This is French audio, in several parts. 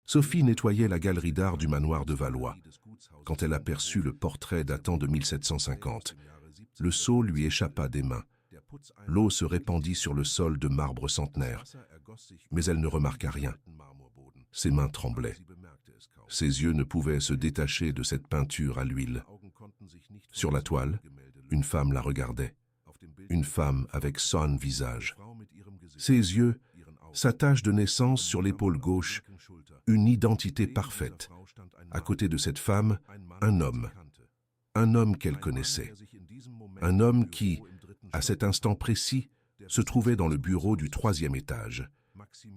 Sophie nettoyait la galerie d'art du manoir de Valois quand elle aperçut le portrait datant de 1750. Le seau lui échappa des mains. L'eau se répandit sur le sol de marbre centenaire, mais elle ne remarqua rien. Ses mains tremblaient. Ses yeux ne pouvaient se détacher de cette peinture à l'huile. Sur la toile, une femme la regardait. Une femme avec son visage. Ses yeux, sa tache de naissance sur l'épaule gauche, une identité parfaite. À côté de cette femme, un homme qu'elle connaissait. Un homme qui, à cet instant précis, se trouvait dans le bureau du 3e étage.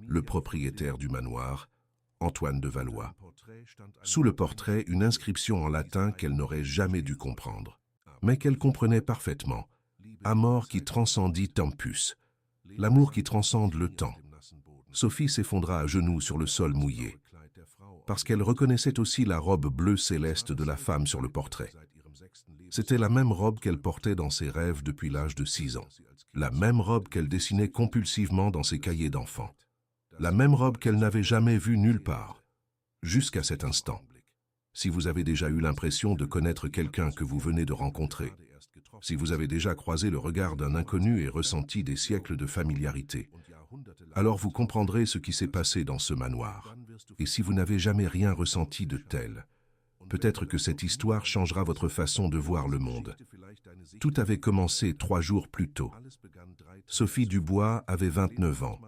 Le propriétaire du manoir, Antoine de Valois. Sous le portrait, une inscription en latin qu'elle n'aurait jamais dû comprendre, mais qu'elle comprenait parfaitement. Amor qui transcendit tempus. L'amour qui transcende le temps. Sophie s'effondra à genoux sur le sol mouillé, parce qu'elle reconnaissait aussi la robe bleue céleste de la femme sur le portrait. C'était la même robe qu'elle portait dans ses rêves depuis l'âge de 6 ans. La même robe qu'elle dessinait compulsivement dans ses cahiers d'enfants. La même robe qu'elle n'avait jamais vue nulle part, jusqu'à cet instant. Si vous avez déjà eu l'impression de connaître quelqu'un que vous venez de rencontrer, si vous avez déjà croisé le regard d'un inconnu et ressenti des siècles de familiarité, alors vous comprendrez ce qui s'est passé dans ce manoir. Et si vous n'avez jamais rien ressenti de tel, peut-être que cette histoire changera votre façon de voir le monde. Tout avait commencé 3 jours plus tôt. Sophie Dubois avait 29 ans,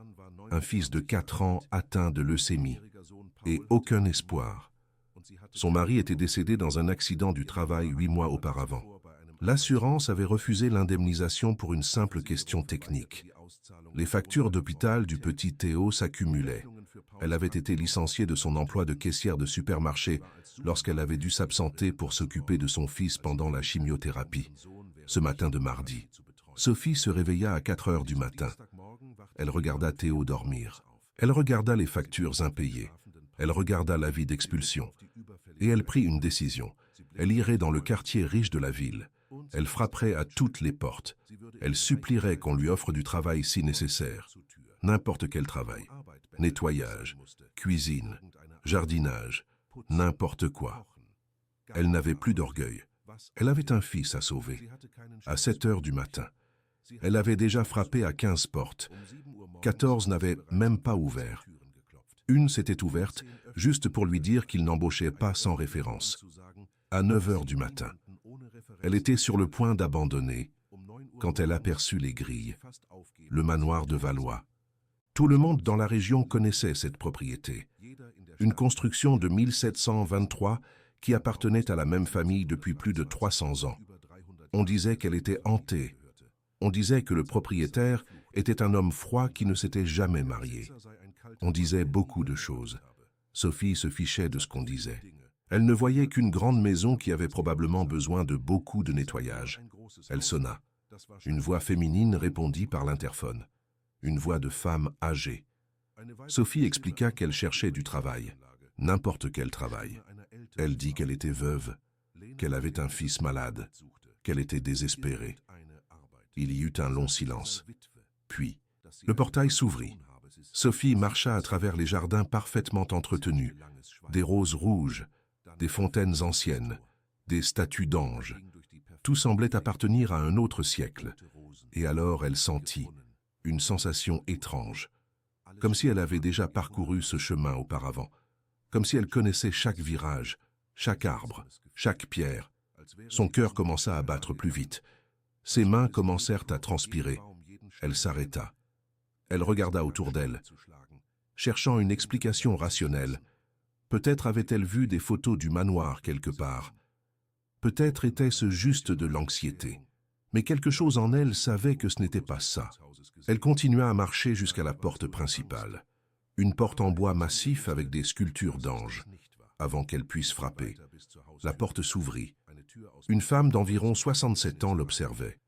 un fils de 4 ans atteint de leucémie, et aucun espoir. Son mari était décédé dans un accident du travail 8 mois auparavant. L'assurance avait refusé l'indemnisation pour une simple question technique. Les factures d'hôpital du petit Théo s'accumulaient. Elle avait été licenciée de son emploi de caissière de supermarché lorsqu'elle avait dû s'absenter pour s'occuper de son fils pendant la chimiothérapie. Ce matin de mardi, Sophie se réveilla à 4 heures du matin. Elle regarda Théo dormir. Elle regarda les factures impayées. Elle regarda l'avis d'expulsion. Et elle prit une décision. Elle irait dans le quartier riche de la ville. Elle frapperait à toutes les portes. Elle supplierait qu'on lui offre du travail si nécessaire. N'importe quel travail. Nettoyage, cuisine, jardinage, n'importe quoi. Elle n'avait plus d'orgueil. Elle avait un fils à sauver. À 7 heures du matin. Elle avait déjà frappé à 15 portes. 14 n'avaient même pas ouvert. Une s'était ouverte juste pour lui dire qu'il n'embauchait pas sans référence. À 9 heures du matin. Elle était sur le point d'abandonner quand elle aperçut les grilles, le manoir de Valois. Tout le monde dans la région connaissait cette propriété. Une construction de 1723 qui appartenait à la même famille depuis plus de 300 ans. On disait qu'elle était hantée. On disait que le propriétaire était un homme froid qui ne s'était jamais marié. On disait beaucoup de choses. Sophie se fichait de ce qu'on disait. Elle ne voyait qu'une grande maison qui avait probablement besoin de beaucoup de nettoyage. Elle sonna. Une voix féminine répondit par l'interphone. Une voix de femme âgée. Sophie expliqua qu'elle cherchait du travail. N'importe quel travail. Elle dit qu'elle était veuve, qu'elle avait un fils malade, qu'elle était désespérée. Il y eut un long silence. Puis, le portail s'ouvrit. Sophie marcha à travers les jardins parfaitement entretenus, des roses rouges, des fontaines anciennes, des statues d'anges. Tout semblait appartenir à un autre siècle. Et alors elle sentit une sensation étrange, comme si elle avait déjà parcouru ce chemin auparavant, comme si elle connaissait chaque virage, chaque arbre, chaque pierre. Son cœur commença à battre plus vite. Ses mains commencèrent à transpirer. Elle s'arrêta. Elle regarda autour d'elle, cherchant une explication rationnelle. Peut-être avait-elle vu des photos du manoir quelque part. Peut-être était-ce juste de l'anxiété. Mais quelque chose en elle savait que ce n'était pas ça. Elle continua à marcher jusqu'à la porte principale. Une porte en bois massif avec des sculptures d'anges, avant qu'elle puisse frapper. La porte s'ouvrit. Une femme d'environ 67 ans l'observait.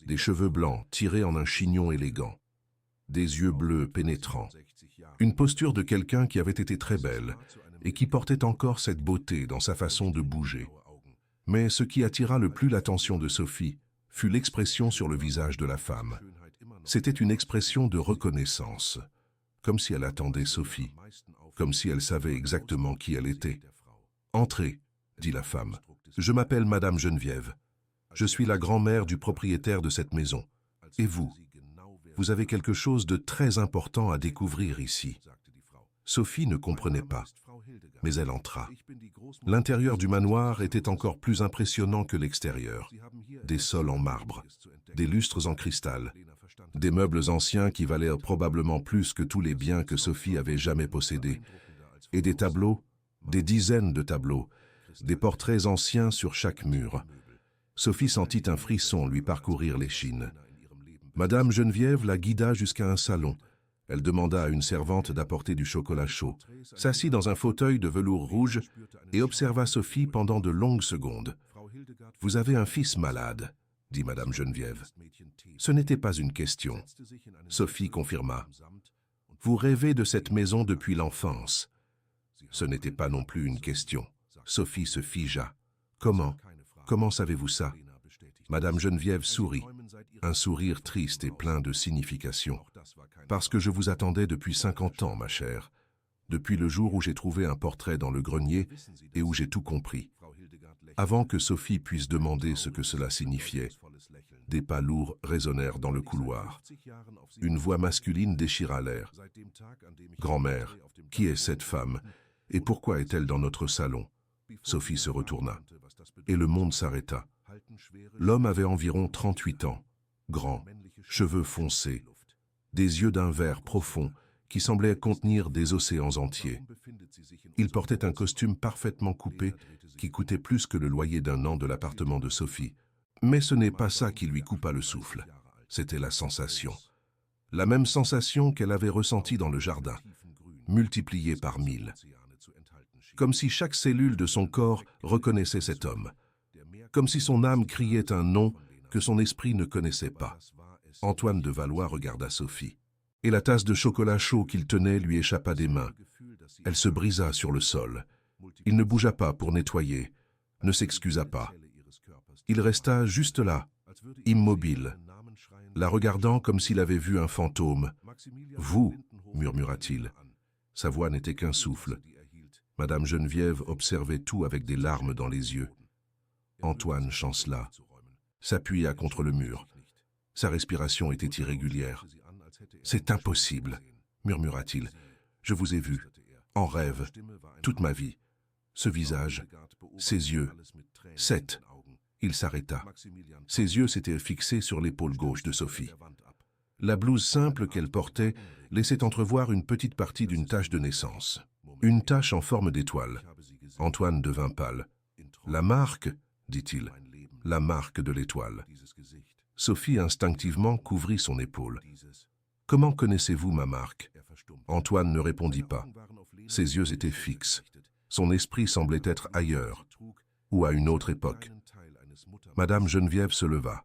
Des cheveux blancs tirés en un chignon élégant. Des yeux bleus pénétrants. Une posture de quelqu'un qui avait été très belle et qui portait encore cette beauté dans sa façon de bouger. Mais ce qui attira le plus l'attention de Sophie fut l'expression sur le visage de la femme. C'était une expression de reconnaissance, comme si elle attendait Sophie. comme si elle savait exactement qui elle était. « Entrez, dit la femme. Je m'appelle Madame Geneviève. Je suis la grand-mère du propriétaire de cette maison. Et vous? Vous avez quelque chose de très important à découvrir ici. » Sophie ne comprenait pas, mais elle entra. L'intérieur du manoir était encore plus impressionnant que l'extérieur. Des sols en marbre, des lustres en cristal, des meubles anciens qui valaient probablement plus que tous les biens que Sophie avait jamais possédés, et des tableaux, des dizaines de tableaux, des portraits anciens sur chaque mur. Sophie sentit un frisson lui parcourir l'échine. Madame Geneviève la guida jusqu'à un salon. Elle demanda à une servante d'apporter du chocolat chaud, s'assit dans un fauteuil de velours rouge et observa Sophie pendant de longues secondes. « Vous avez un fils malade, » dit Madame Geneviève. Ce n'était pas une question. Sophie confirma. « Vous rêvez de cette maison depuis l'enfance. » Ce n'était pas non plus une question. Sophie se figea. « Comment savez-vous ça ?» Madame Geneviève sourit, un sourire triste et plein de signification. « Parce que je vous attendais depuis 50 ans, ma chère. Depuis le jour où j'ai trouvé un portrait dans le grenier et où j'ai tout compris. » Avant que Sophie puisse demander ce que cela signifiait, des pas lourds résonnèrent dans le couloir. Une voix masculine déchira l'air. « Grand-mère, qui est cette femme et pourquoi est-elle dans notre salon ?» Sophie se retourna, et le monde s'arrêta. L'homme avait environ 38 ans, grand, cheveux foncés, des yeux d'un vert profond qui semblaient contenir des océans entiers. Il portait un costume parfaitement coupé qui coûtait plus que le loyer d'un an de l'appartement de Sophie. Mais ce n'est pas ça qui lui coupa le souffle, c'était la sensation. La même sensation qu'elle avait ressentie dans le jardin, multipliée par 1000. Comme si chaque cellule de son corps reconnaissait cet homme. Comme si son âme criait un nom que son esprit ne connaissait pas. Antoine de Valois regarda Sophie. Et la tasse de chocolat chaud qu'il tenait lui échappa des mains. Elle se brisa sur le sol. Il ne bougea pas pour nettoyer, ne s'excusa pas. Il resta juste là, immobile, la regardant comme s'il avait vu un fantôme. « Vous » murmura-t-il. Sa voix n'était qu'un souffle. Madame Geneviève observait tout avec des larmes dans les yeux. Antoine chancela, s'appuya contre le mur. Sa respiration était irrégulière. « C'est impossible, » murmura-t-il. « Je vous ai vu, en rêve, toute ma vie. Ce visage, ces yeux, cette... » Il s'arrêta. Ses yeux s'étaient fixés sur l'épaule gauche de Sophie. La blouse simple qu'elle portait laissait entrevoir une petite partie d'une tache de naissance. Une tache en forme d'étoile. Antoine devint pâle. « La marque ?» dit-il. « La marque de l'étoile. » Sophie instinctivement couvrit son épaule. « Comment connaissez-vous ma marque ?» Antoine ne répondit pas. Ses yeux étaient fixes. Son esprit semblait être ailleurs, ou à une autre époque. Madame Geneviève se leva.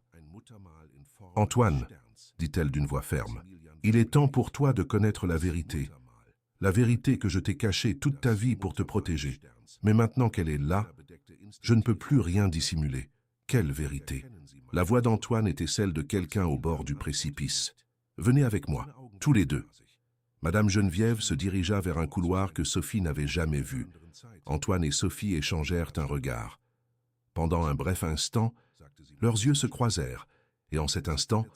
« Antoine, dit-elle d'une voix ferme, il est temps pour toi de connaître la vérité. La vérité que je t'ai cachée toute ta vie pour te protéger. Mais maintenant qu'elle est là, je ne peux plus rien dissimuler. Quelle vérité ?» La voix d'Antoine était celle de quelqu'un au bord du précipice. « Venez avec moi, tous les deux. » Madame Geneviève se dirigea vers un couloir que Sophie n'avait jamais vu. Antoine et Sophie échangèrent un regard. Pendant un bref instant, leurs yeux se croisèrent, et en cet instant,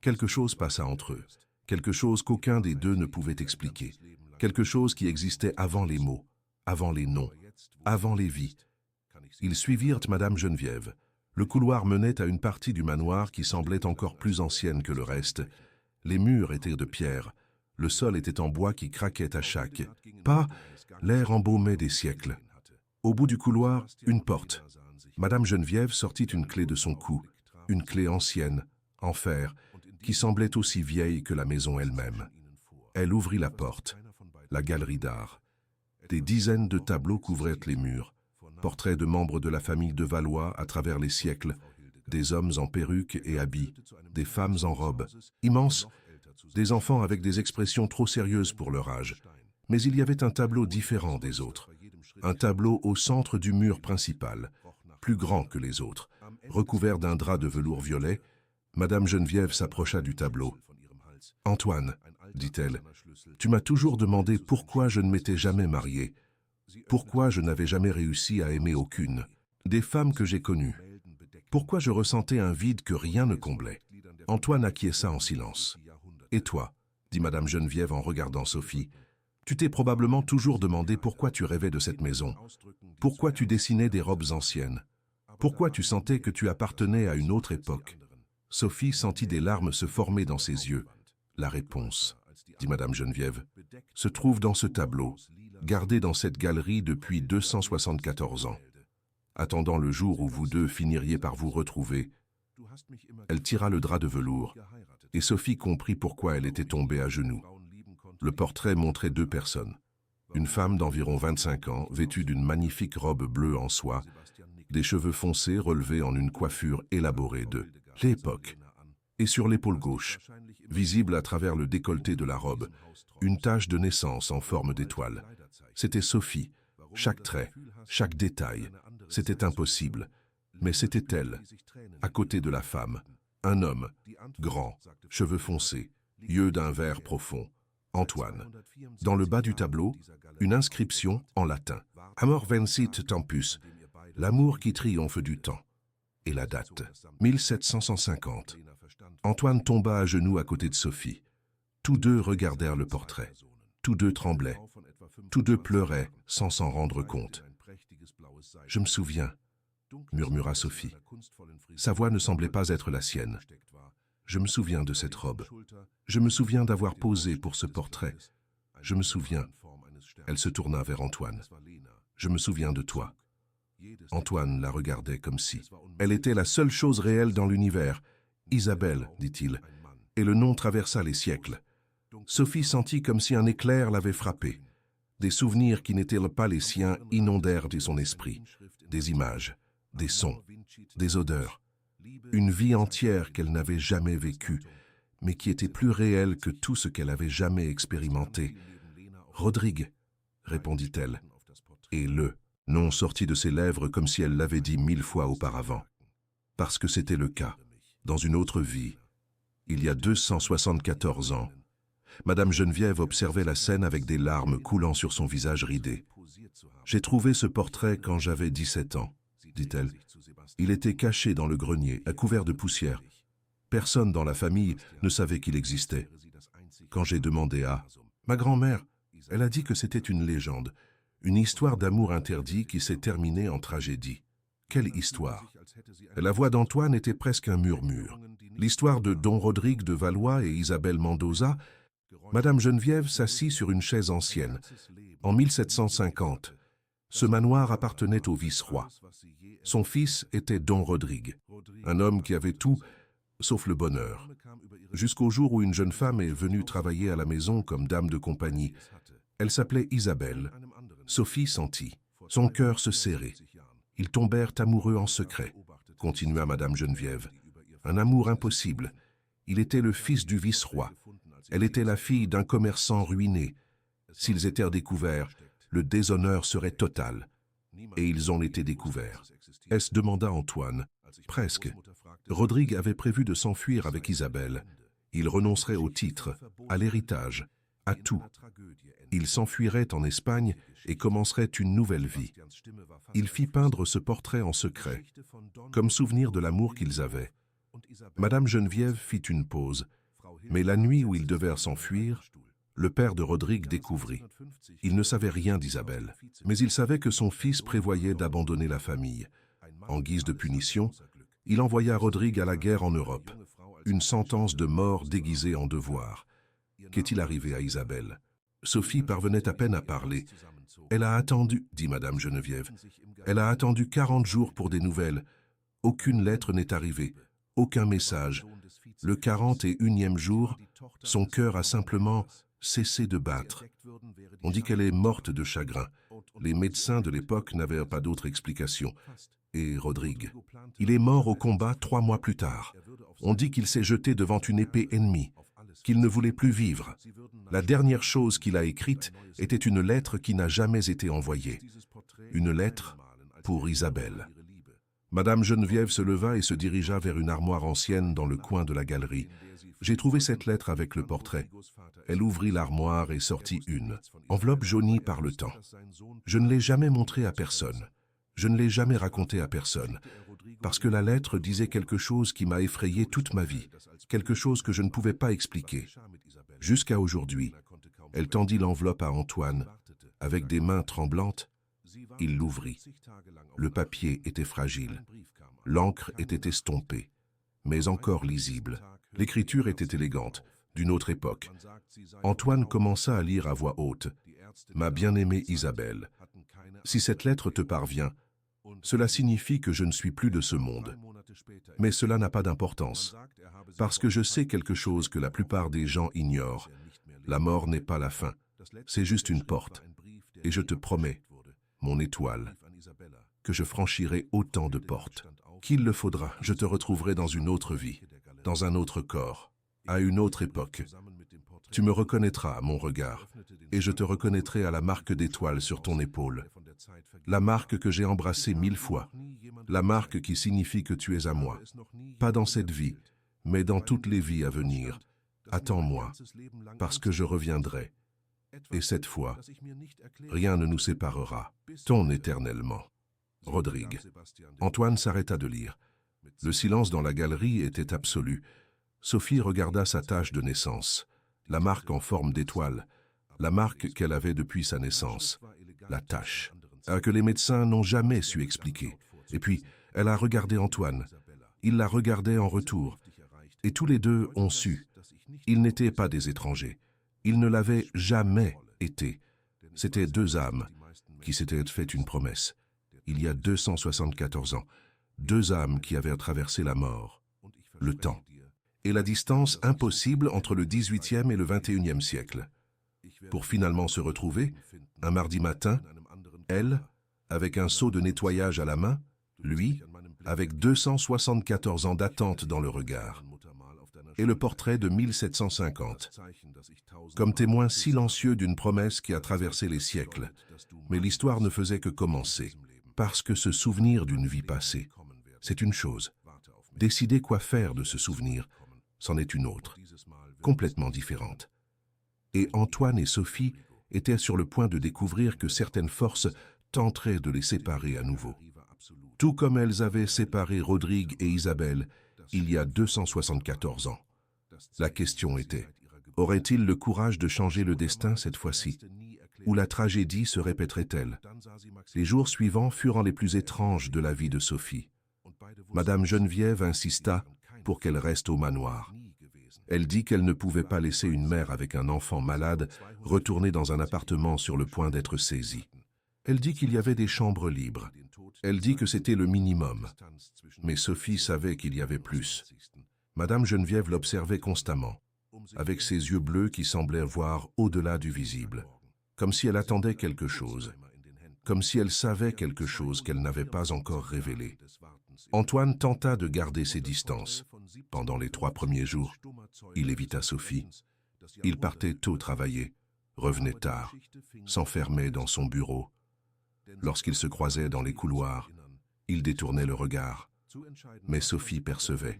quelque chose passa entre eux, quelque chose qu'aucun des deux ne pouvait expliquer, quelque chose qui existait avant les mots, avant les noms, avant les vies. Ils suivirent Madame Geneviève. Le couloir menait à une partie du manoir qui semblait encore plus ancienne que le reste. Les murs étaient de pierre, le sol était en bois qui craquait à chaque pas, l'air embaumait des siècles. Au bout du couloir, une porte. Madame Geneviève sortit une clé de son cou, une clé ancienne, en fer, qui semblait aussi vieille que la maison elle-même. Elle ouvrit la porte, la galerie d'art. Des dizaines de tableaux couvraient les murs, portraits de membres de la famille de Valois à travers les siècles, des hommes en perruques et habits, des femmes en robes, immenses, des enfants avec des expressions trop sérieuses pour leur âge. Mais il y avait un tableau différent des autres, un tableau au centre du mur principal, plus grand que les autres, recouvert d'un drap de velours violet. Madame Geneviève s'approcha du tableau. « Antoine, dit-elle. Tu m'as toujours demandé pourquoi je ne m'étais jamais mariée, pourquoi je n'avais jamais réussi à aimer aucune des femmes que j'ai connues, pourquoi je ressentais un vide que rien ne comblait. Antoine acquiesça en silence. Et toi, dit Madame Geneviève en regardant Sophie, tu t'es probablement toujours demandé pourquoi tu rêvais de cette maison, pourquoi tu dessinais des robes anciennes, pourquoi tu sentais que tu appartenais à une autre époque. Sophie sentit des larmes se former dans ses yeux. La réponse, dit Madame Geneviève, se trouve dans ce tableau, gardé dans cette galerie depuis 274 ans. Attendant le jour où vous deux finiriez par vous retrouver, elle tira le drap de velours, et Sophie comprit pourquoi elle était tombée à genoux. Le portrait montrait deux personnes. Une femme d'environ 25 ans, vêtue d'une magnifique robe bleue en soie, des cheveux foncés relevés en une coiffure élaborée de l'époque. Et sur l'épaule gauche, visible à travers le décolleté de la robe, une tache de naissance en forme d'étoile. C'était Sophie. Chaque trait, chaque détail, c'était impossible. Mais c'était elle, à côté de la femme. Un homme, grand, cheveux foncés, yeux d'un vert profond. Antoine. Dans le bas du tableau, une inscription en latin. Amor vencit tempus, l'amour qui triomphe du temps. Et la date, 1750. Antoine tomba à genoux à côté de Sophie. Tous deux regardèrent le portrait. Tous deux tremblaient. Tous deux pleuraient sans s'en rendre compte. « Je me souviens », murmura Sophie. Sa voix ne semblait pas être la sienne. Je me souviens de cette robe. Je me souviens d'avoir posé pour ce portrait. Je me souviens. Elle se tourna vers Antoine. Je me souviens de toi. Antoine la regardait comme si elle était la seule chose réelle dans l'univers. Isabelle, dit-il, et le nom traversa les siècles. Sophie sentit comme si un éclair l'avait frappée. Des souvenirs qui n'étaient pas les siens inondèrent de son esprit. Des images, des sons, des odeurs. Une vie entière qu'elle n'avait jamais vécue, mais qui était plus réelle que tout ce qu'elle avait jamais expérimenté. « Rodrigue », répondit-elle, et le nom sortit de ses lèvres comme si elle l'avait dit 1000 fois auparavant. Parce que c'était le cas, dans une autre vie, il y a 274 ans. Madame Geneviève observait la scène avec des larmes coulant sur son visage ridé. « J'ai trouvé ce portrait quand j'avais 17 ans, dit-elle. Il était caché dans le grenier, à couvert de poussière. Personne dans la famille ne savait qu'il existait. Quand j'ai demandé à ma grand-mère, elle a dit que c'était une légende, une histoire d'amour interdit qui s'est terminée en tragédie. Quelle histoire! La voix d'Antoine était presque un murmure. L'histoire de Don Rodrigue de Valois et Isabelle Mendoza. Madame Geneviève s'assit sur une chaise ancienne. En 1750, ce manoir appartenait au vice-roi. Son fils était Don Rodrigue, un homme qui avait tout, sauf le bonheur. Jusqu'au jour où une jeune femme est venue travailler à la maison comme dame de compagnie. Elle s'appelait Isabelle. Sophie sentit. Son cœur se serrait. Ils tombèrent amoureux en secret, continua Madame Geneviève. Un amour impossible. Il était le fils du vice-roi. Elle était la fille d'un commerçant ruiné. S'ils étaient découverts, le déshonneur serait total. Et ils ont été découverts. Est-ce, demanda Antoine. Presque. Rodrigue avait prévu de s'enfuir avec Isabelle. Il renoncerait au titre, à l'héritage, à tout. Il s'enfuirait en Espagne et commencerait une nouvelle vie. Il fit peindre ce portrait en secret, comme souvenir de l'amour qu'ils avaient. Madame Geneviève fit une pause, mais la nuit où ils devaient s'enfuir, le père de Rodrigue découvrit. Il ne savait rien d'Isabelle, mais il savait que son fils prévoyait d'abandonner la famille. En guise de punition, il envoya Rodrigue à la guerre en Europe, une sentence de mort déguisée en devoir. Qu'est-il arrivé à Isabelle? Sophie parvenait à peine à parler. Elle a attendu, dit Madame Geneviève. Elle a attendu 40 jours pour des nouvelles. Aucune lettre n'est arrivée, aucun message. Le 41e jour, son cœur a simplement cessé de battre. On dit qu'elle est morte de chagrin. Les médecins de l'époque n'avaient pas d'autre explication. Et Rodrigue, il est mort au combat 3 mois plus tard. On dit qu'il s'est jeté devant une épée ennemie, qu'il ne voulait plus vivre. La dernière chose qu'il a écrite était une lettre qui n'a jamais été envoyée. Une lettre pour Isabelle. Madame Geneviève se leva et se dirigea vers une armoire ancienne dans le coin de la galerie. J'ai trouvé cette lettre avec le portrait. Elle ouvrit l'armoire et sortit une enveloppe jaunie par le temps. Je ne l'ai jamais montrée à personne. Je ne l'ai jamais racontée à personne. Parce que la lettre disait quelque chose qui m'a effrayé toute ma vie. Quelque chose que je ne pouvais pas expliquer. Jusqu'à aujourd'hui, elle tendit l'enveloppe à Antoine. Avec des mains tremblantes, il l'ouvrit. Le papier était fragile. L'encre était estompée, mais encore lisible. L'écriture était élégante, d'une autre époque. Antoine commença à lire à voix haute. « Ma bien-aimée Isabelle, si cette lettre te parvient, cela signifie que je ne suis plus de ce monde. Mais cela n'a pas d'importance, parce que je sais quelque chose que la plupart des gens ignorent. La mort n'est pas la fin, c'est juste une porte. Et je te promets, mon étoile, que je franchirai autant de portes. Qu'il le faudra, je te retrouverai dans une autre vie, dans un autre corps, à une autre époque. Tu me reconnaîtras à mon regard, et je te reconnaîtrai à la marque d'étoile sur ton épaule. La marque que j'ai embrassée 1000 fois, la marque qui signifie que tu es à moi. Pas dans cette vie, mais dans toutes les vies à venir. Attends-moi, parce que je reviendrai. Et cette fois, rien ne nous séparera. Ton éternellement. Rodrigue. Antoine s'arrêta de lire. Le silence dans la galerie était absolu. Sophie regarda sa tache de naissance, la marque en forme d'étoile, la marque qu'elle avait depuis sa naissance, la tache, que les médecins n'ont jamais su expliquer. Et puis, elle a regardé Antoine. Il la regardait en retour. Et tous les deux ont su. Ils n'étaient pas des étrangers. Ils ne l'avaient jamais été. C'étaient deux âmes qui s'étaient fait une promesse. Il y a 274 ans, deux âmes qui avaient traversé la mort, le temps, et la distance impossible entre le XVIIIe et le XXIe siècle. Pour finalement se retrouver, un mardi matin, elle, avec un seau de nettoyage à la main, lui, avec 274 ans d'attente dans le regard, et le portrait de 1750, comme témoin silencieux d'une promesse qui a traversé les siècles. Mais l'histoire ne faisait que commencer. Parce que se souvenir d'une vie passée, c'est une chose. Décider quoi faire de ce souvenir, c'en est une autre, complètement différente. Et Antoine et Sophie étaient sur le point de découvrir que certaines forces tenteraient de les séparer à nouveau. Tout comme elles avaient séparé Rodrigue et Isabelle il y a 274 ans. La question était, aurait-il le courage de changer le destin cette fois-ci? Ou la tragédie se répéterait-elle? Les jours suivants furent les plus étranges de la vie de Sophie. Madame Geneviève insista pour qu'elle reste au manoir. Elle dit qu'elle ne pouvait pas laisser une mère avec un enfant malade retourner dans un appartement sur le point d'être saisie. Elle dit qu'il y avait des chambres libres. Elle dit que c'était le minimum. Mais Sophie savait qu'il y avait plus. Madame Geneviève l'observait constamment, avec ses yeux bleus qui semblaient voir au-delà du visible. Comme si elle attendait quelque chose, comme si elle savait quelque chose qu'elle n'avait pas encore révélé. Antoine tenta de garder ses distances. Pendant les 3 premiers jours, il évita Sophie. Il partait tôt travailler, revenait tard, s'enfermait dans son bureau. Lorsqu'ils se croisaient dans les couloirs, il détournait le regard. Mais Sophie percevait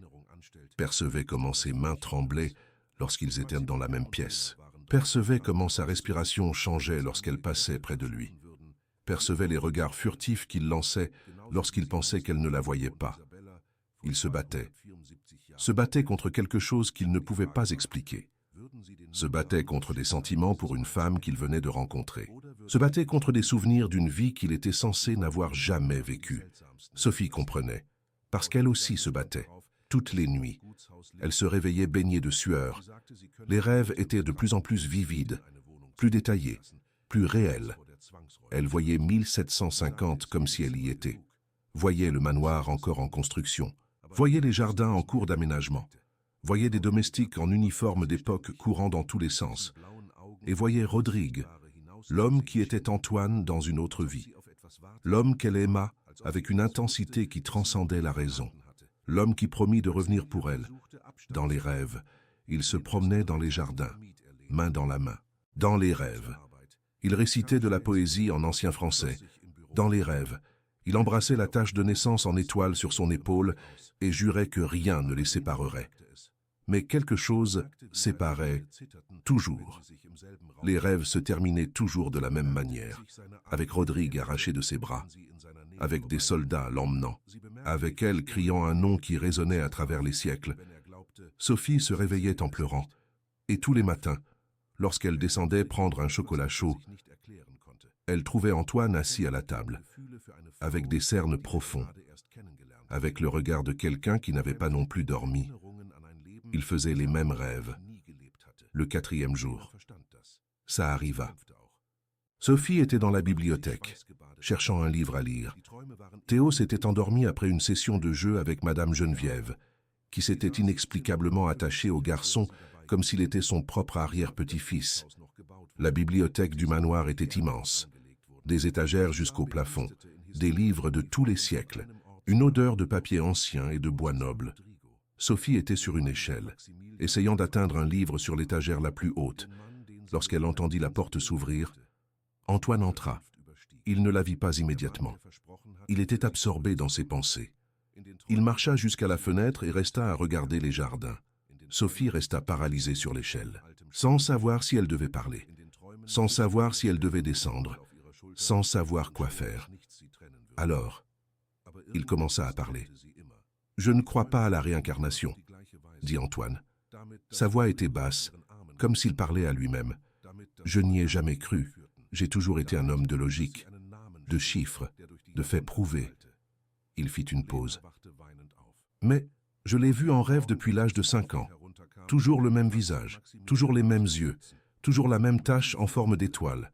comment ses mains tremblaient lorsqu'ils étaient dans la même pièce. Percevait comment sa respiration changeait lorsqu'elle passait près de lui. Percevait les regards furtifs qu'il lançait lorsqu'il pensait qu'elle ne la voyait pas. Il se battait contre quelque chose qu'il ne pouvait pas expliquer. Se battait contre des sentiments pour une femme qu'il venait de rencontrer. Se battait contre des souvenirs d'une vie qu'il était censé n'avoir jamais vécue. Sophie comprenait, parce qu'elle aussi se battait. Toutes les nuits, elle se réveillait baignée de sueur. Les rêves étaient de plus en plus vivides, plus détaillés, plus réels. Elle voyait 1750 comme si elle y était. Voyait le manoir encore en construction. Voyait les jardins en cours d'aménagement. Voyait des domestiques en uniforme d'époque courant dans tous les sens. Et voyait Rodrigue, l'homme qui était Antoine dans une autre vie. L'homme qu'elle aima avec une intensité qui transcendait la raison. L'homme qui promit de revenir pour elle. Dans les rêves, il se promenait dans les jardins, main dans la main. Dans les rêves, il récitait de la poésie en ancien français. Dans les rêves, Il embrassait la tache de naissance en étoile sur son épaule et jurait que rien ne les séparerait. Mais quelque chose séparait toujours. Les rêves se terminaient toujours de la même manière, avec Rodrigue arraché de ses bras, avec des soldats l'emmenant, avec elle criant un nom qui résonnait à travers les siècles. Sophie se réveillait en pleurant, et tous les matins, lorsqu'elle descendait prendre un chocolat chaud, elle trouvait Antoine assis à la table, avec des cernes profonds, avec le regard de quelqu'un qui n'avait pas non plus dormi. Il faisait les mêmes rêves. Le 4e jour, ça arriva. Sophie était dans la bibliothèque, cherchant un livre à lire. Théo s'était endormi après une session de jeu avec Madame Geneviève, qui s'était inexplicablement attachée au garçon comme s'il était son propre arrière-petit-fils. La bibliothèque du manoir était immense. Des étagères jusqu'au plafond, des livres de tous les siècles, une odeur de papier ancien et de bois noble. Sophie était sur une échelle, essayant d'atteindre un livre sur l'étagère la plus haute. Lorsqu'elle entendit la porte s'ouvrir, Antoine entra. Il ne la vit pas immédiatement. Il était absorbé dans ses pensées. Il marcha jusqu'à la fenêtre et resta à regarder les jardins. Sophie resta paralysée sur l'échelle, sans savoir si elle devait parler, sans savoir si elle devait descendre, sans savoir quoi faire. Alors, il commença à parler. « Je ne crois pas à la réincarnation, » dit Antoine. Sa voix était basse, comme s'il parlait à lui-même. « Je n'y ai jamais cru. J'ai toujours été un homme de logique, de chiffres, de faits prouvés. » Il fit une pause. « Mais je l'ai vu en rêve depuis l'âge de 5 ans. Toujours le même visage, toujours les mêmes yeux, toujours la même tache en forme d'étoile.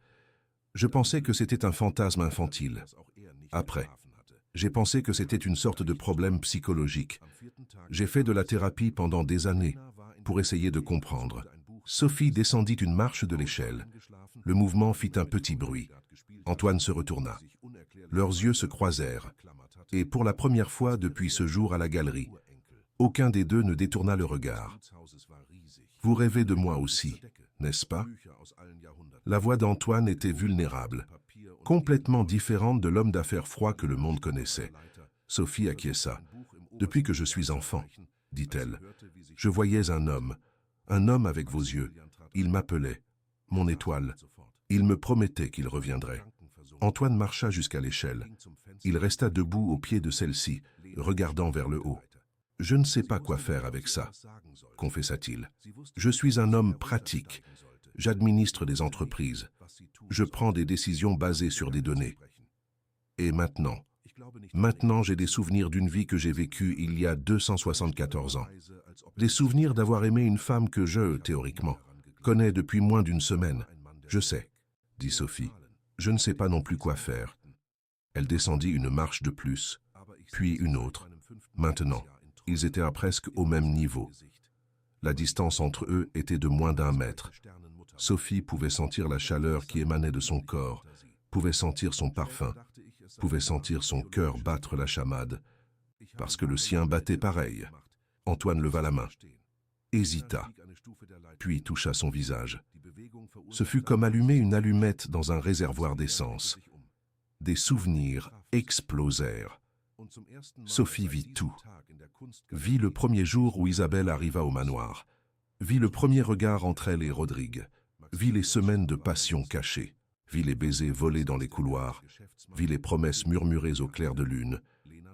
Je pensais que c'était un fantasme infantile. Après, j'ai pensé que c'était une sorte de problème psychologique. J'ai fait de la thérapie pendant des années pour essayer de comprendre. » Sophie descendit une marche de l'échelle. Le mouvement fit un petit bruit. Antoine se retourna. Leurs yeux se croisèrent. Et pour la première fois depuis ce jour à la galerie, aucun des deux ne détourna le regard. « Vous rêvez de moi aussi, n'est-ce pas ?» La voix d'Antoine était vulnérable, complètement différente de l'homme d'affaires froid que le monde connaissait. Sophie acquiesça. « Depuis que je suis enfant, dit-elle, je voyais un homme avec vos yeux. Il m'appelait, mon étoile. Il me promettait qu'il reviendrait. » Antoine marcha jusqu'à l'échelle. Il resta debout au pied de celle-ci, regardant vers le haut. « Je ne sais pas quoi faire avec ça, » confessa-t-il. « Je suis un homme pratique. J'administre des entreprises. Je prends des décisions basées sur des données. Et maintenant j'ai des souvenirs d'une vie que j'ai vécue il y a 274 ans. Des souvenirs d'avoir aimé une femme que je, théoriquement, connais depuis moins d'une semaine. Je sais, dit Sophie. Je ne sais pas non plus quoi faire. » Elle descendit une marche de plus, puis une autre. Maintenant, ils étaient à presque au même niveau. La distance entre eux était de moins d'1 mètre. Sophie pouvait sentir la chaleur qui émanait de son corps, pouvait sentir son parfum, pouvait sentir son cœur battre la chamade, parce que le sien battait pareil. Antoine leva la main, hésita, puis toucha son visage. Ce fut comme allumer une allumette dans un réservoir d'essence. Des souvenirs explosèrent. Sophie vit tout. Vit le premier jour où Isabelle arriva au manoir. Vit le premier regard entre elle et Rodrigue. Vit les semaines de passion cachée. Vit les baisers volés dans les couloirs. Vit les promesses murmurées au clair de lune.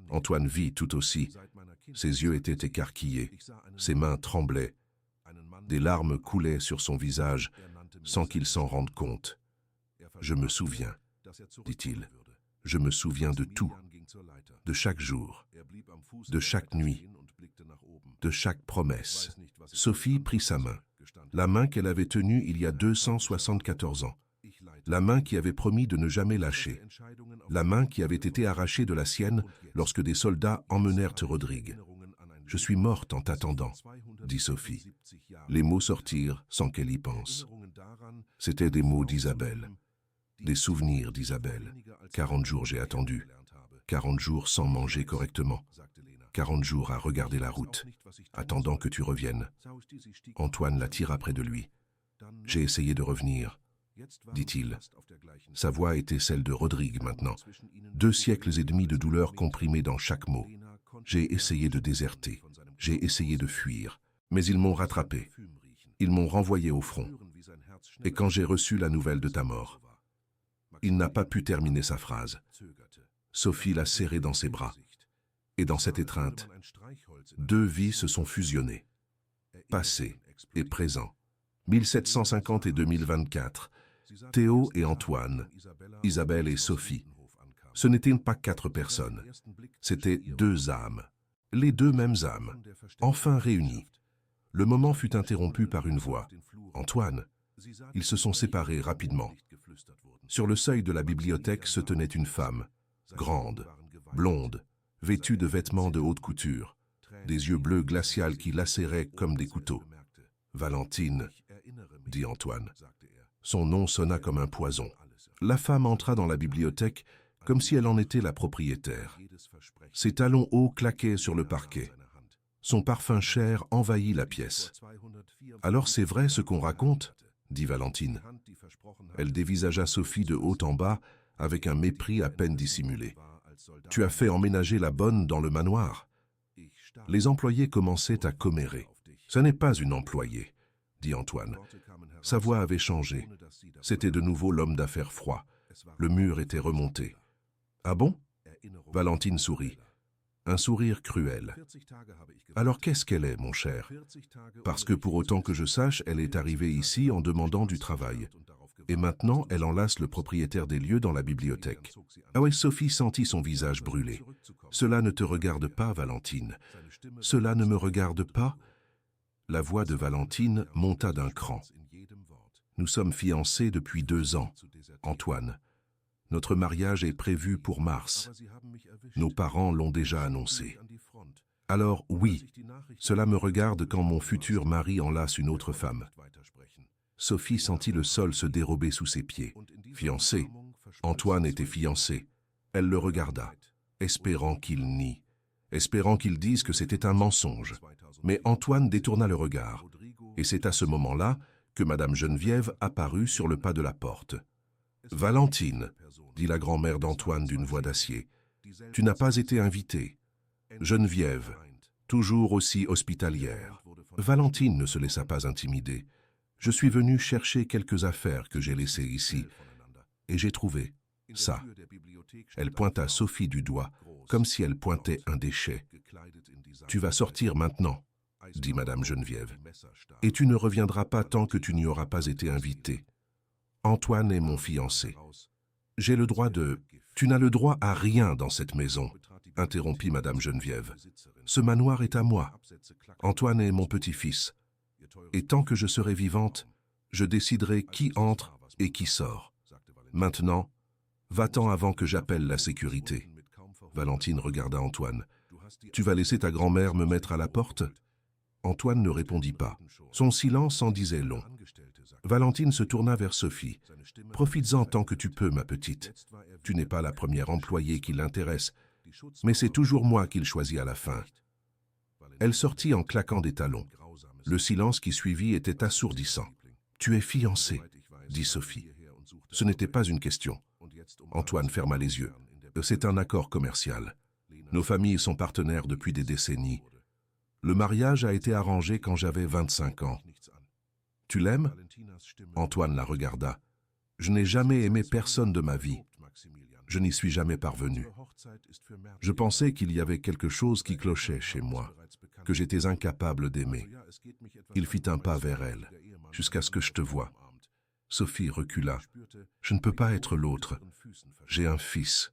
Antoine vit tout aussi. Ses yeux étaient écarquillés. Ses mains tremblaient. Des larmes coulaient sur son visage sans qu'il s'en rende compte. « Je me souviens, » dit-il. « Je me souviens de tout, de chaque jour, de chaque nuit, de chaque promesse. » Sophie prit sa main, la main qu'elle avait tenue il y a 274 ans, la main qui avait promis de ne jamais lâcher, la main qui avait été arrachée de la sienne lorsque des soldats emmenèrent Rodrigue. « Je suis morte en t'attendant, » dit Sophie. Les mots sortirent sans qu'elle y pense. C'étaient des mots d'Isabelle, des souvenirs d'Isabelle. 40 jours j'ai attendu, 40 jours sans manger correctement, 40 jours à regarder la route, attendant que tu reviennes. Antoine la tira près de lui. J'ai essayé de revenir, dit-il. Sa voix était celle de Rodrigue maintenant. 2 siècles et demi de douleur comprimées dans chaque mot. J'ai essayé de déserter. J'ai essayé de fuir. Mais ils m'ont rattrapé. Ils m'ont renvoyé au front. Et quand j'ai reçu la nouvelle de ta mort, il n'a pas pu terminer sa phrase. Sophie l'a serré dans ses bras. Et dans cette étreinte, 2 vies se sont fusionnées. Passé et présent. 1750 et 2024. Théo et Antoine, Isabelle et Sophie. Ce n'étaient pas 4 personnes. C'étaient 2 âmes. Les 2 mêmes âmes. Enfin réunies. Le moment fut interrompu par une voix. Antoine. Ils se sont séparés rapidement. Sur le seuil de la bibliothèque se tenait une femme, grande, blonde, vêtue de vêtements de haute couture, des yeux bleus glacials qui lacéraient comme des couteaux. Valentine, dit Antoine. Son nom sonna comme un poison. La femme entra dans la bibliothèque comme si elle en était la propriétaire. Ses talons hauts claquaient sur le parquet. Son parfum cher envahit la pièce. « Alors c'est vrai ce qu'on raconte ?» dit Valentine. Elle dévisagea Sophie de haut en bas avec un mépris à peine dissimulé. « Tu as fait emménager la bonne dans le manoir ?» Les employés commençaient à commérer. « Ce n'est pas une employée, » dit Antoine. Sa voix avait changé. C'était de nouveau l'homme d'affaires froid. Le mur était remonté. « Ah bon ?» Valentine sourit. Un sourire cruel. « Alors qu'est-ce qu'elle est, mon cher ? Parce que pour autant que je sache, elle est arrivée ici en demandant du travail. Et maintenant, elle enlace le propriétaire des lieux dans la bibliothèque. » Ah ouais, Sophie sentit son visage brûler. « Cela ne te regarde pas, Valentine. Cela ne me regarde pas. » La voix de Valentine monta d'un cran. « Nous sommes fiancés depuis 2 ans, Antoine. Notre mariage est prévu pour mars. Nos parents l'ont déjà annoncé. Alors oui, cela me regarde quand mon futur mari enlace une autre femme. » Sophie sentit le sol se dérober sous ses pieds. Fiancé. Antoine était fiancé. Elle le regarda, espérant qu'il nie, espérant qu'il dise que c'était un mensonge. Mais Antoine détourna le regard. Et c'est à ce moment-là que Madame Geneviève apparut sur le pas de la porte. « Valentine, » dit la grand-mère d'Antoine d'une voix d'acier, « tu n'as pas été invitée. Geneviève, toujours aussi hospitalière. » Valentine ne se laissa pas intimider. « Je suis venue chercher quelques affaires que j'ai laissées ici. Et j'ai trouvé ça. » Elle pointa Sophie du doigt, comme si elle pointait un déchet. « Tu vas sortir maintenant, » dit Madame Geneviève. « Et tu ne reviendras pas tant que tu n'y auras pas été invitée. Antoine est mon fiancé. J'ai le droit de... » « Tu n'as le droit à rien dans cette maison, » interrompit Madame Geneviève. « Ce manoir est à moi. Antoine est mon petit-fils. Et tant que je serai vivante, je déciderai qui entre et qui sort. Maintenant, va-t'en avant que j'appelle la sécurité. » Valentine regarda Antoine. « Tu vas laisser ta grand-mère me mettre à la porte ?» Antoine ne répondit pas. Son silence en disait long. Valentine se tourna vers Sophie. « Profites-en tant que tu peux, ma petite. Tu n'es pas la première employée qui l'intéresse, mais c'est toujours moi qu'il choisit à la fin. » Elle sortit en claquant des talons. Le silence qui suivit était assourdissant. « Tu es fiancée, » dit Sophie. Ce n'était pas une question. Antoine ferma les yeux. « C'est un accord commercial. Nos familles sont partenaires depuis des décennies. Le mariage a été arrangé quand j'avais 25 ans. Tu l'aimes ?» Antoine la regarda. « Je n'ai jamais aimé personne de ma vie. Je n'y suis jamais parvenu. Je pensais qu'il y avait quelque chose qui clochait chez moi, que j'étais incapable d'aimer. » Il fit un pas vers elle, « Jusqu'à ce que je te voie. » Sophie recula. « Je ne peux pas être l'autre. J'ai un fils.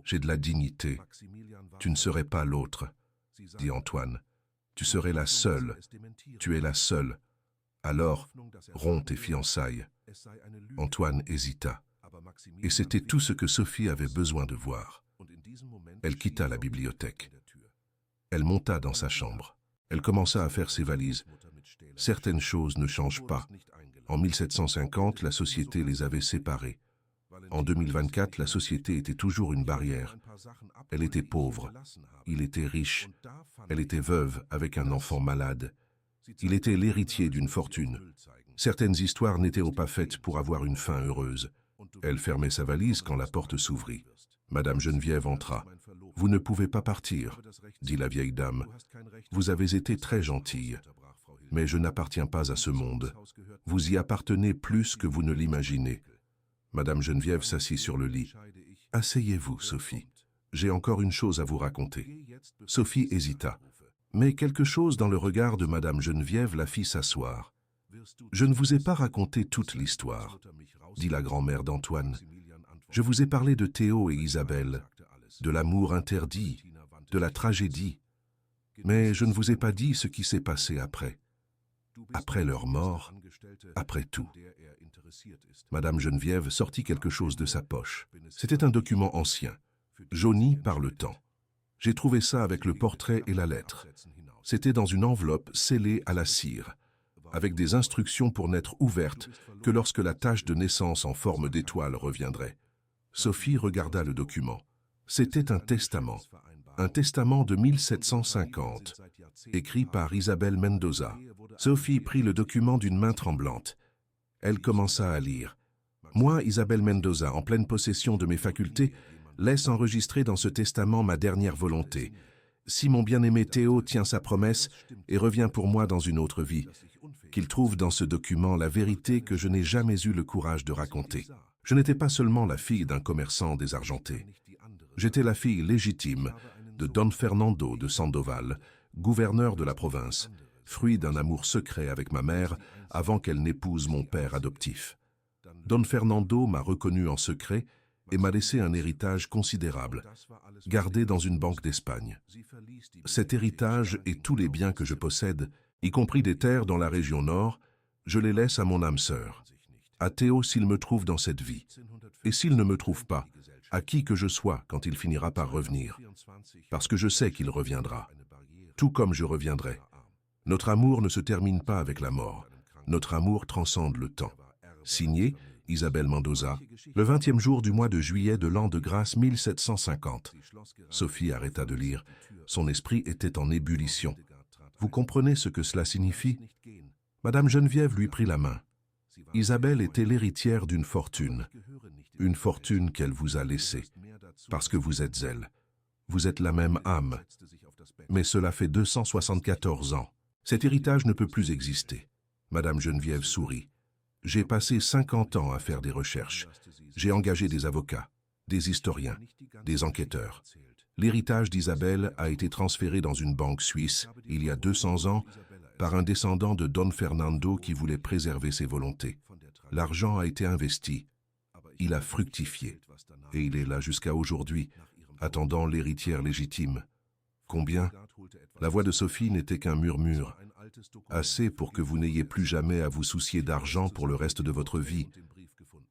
J'ai de la dignité. Tu ne serais pas l'autre, » dit Antoine. « Tu serais la seule. Tu es la seule. Alors, romps tes fiançailles. » Antoine hésita. Et c'était tout ce que Sophie avait besoin de voir. Elle quitta la bibliothèque. Elle monta dans sa chambre. Elle commença à faire ses valises. Certaines choses ne changent pas. En 1750, la société les avait séparées. En 2024, la société était toujours une barrière. Elle était pauvre. Il était riche. Elle était veuve avec un enfant malade. Il était l'héritier d'une fortune. Certaines histoires n'étaient pas faites pour avoir une fin heureuse. Elle fermait sa valise quand la porte s'ouvrit. Madame Geneviève entra. « Vous ne pouvez pas partir, » dit la vieille dame. « Vous avez été très gentille, mais je n'appartiens pas à ce monde. Vous y appartenez plus que vous ne l'imaginez. » Madame Geneviève s'assit sur le lit. « Asseyez-vous, Sophie. J'ai encore une chose à vous raconter. » Sophie hésita. Mais quelque chose dans le regard de Madame Geneviève la fit s'asseoir. « Je ne vous ai pas raconté toute l'histoire, » dit la grand-mère d'Antoine. « Je vous ai parlé de Théo et Isabelle, de l'amour interdit, de la tragédie. Mais je ne vous ai pas dit ce qui s'est passé après. Après leur mort, après tout. » Madame Geneviève sortit quelque chose de sa poche. C'était un document ancien, jauni par le temps. J'ai trouvé ça avec le portrait et la lettre. C'était dans une enveloppe scellée à la cire, avec des instructions pour n'être ouverte que lorsque la tache de naissance en forme d'étoile reviendrait. Sophie regarda le document. C'était un testament de 1750, écrit par Isabel Mendoza. Sophie prit le document d'une main tremblante. Elle commença à lire. « Moi, Isabel Mendoza, en pleine possession de mes facultés, laisse enregistrer dans ce testament ma dernière volonté. Si mon bien-aimé Théo tient sa promesse et revient pour moi dans une autre vie, qu'il trouve dans ce document la vérité que je n'ai jamais eu le courage de raconter. Je n'étais pas seulement la fille d'un commerçant désargenté. J'étais la fille légitime de Don Fernando de Sandoval, gouverneur de la province, fruit d'un amour secret avec ma mère avant qu'elle n'épouse mon père adoptif. Don Fernando m'a reconnu en secret et m'a laissé un héritage considérable, gardé dans une banque d'Espagne. Cet héritage et tous les biens que je possède, y compris des terres dans la région nord, je les laisse à mon âme sœur, à Théo s'il me trouve dans cette vie, et s'il ne me trouve pas, à qui que je sois quand il finira par revenir, parce que je sais qu'il reviendra, tout comme je reviendrai. Notre amour ne se termine pas avec la mort, notre amour transcende le temps. Signé Isabel Mendoza, le 20e jour du mois de juillet de l'an de grâce 1750. Sophie arrêta de lire. Son esprit était en ébullition. Vous comprenez ce que cela signifie? Madame Geneviève lui prit la main. Isabelle était l'héritière d'une fortune qu'elle vous a laissée, parce que vous êtes elle. Vous êtes la même âme. Mais cela fait 274 ans. Cet héritage ne peut plus exister. Madame Geneviève sourit. J'ai passé 50 ans à faire des recherches. J'ai engagé des avocats, des historiens, des enquêteurs. L'héritage d'Isabelle a été transféré dans une banque suisse, il y a 200 ans, par un descendant de Don Fernando qui voulait préserver ses volontés. L'argent a été investi. Il a fructifié. Et il est là jusqu'à aujourd'hui, attendant l'héritière légitime. Combien? La voix de Sophie n'était qu'un murmure. Assez pour que vous n'ayez plus jamais à vous soucier d'argent pour le reste de votre vie,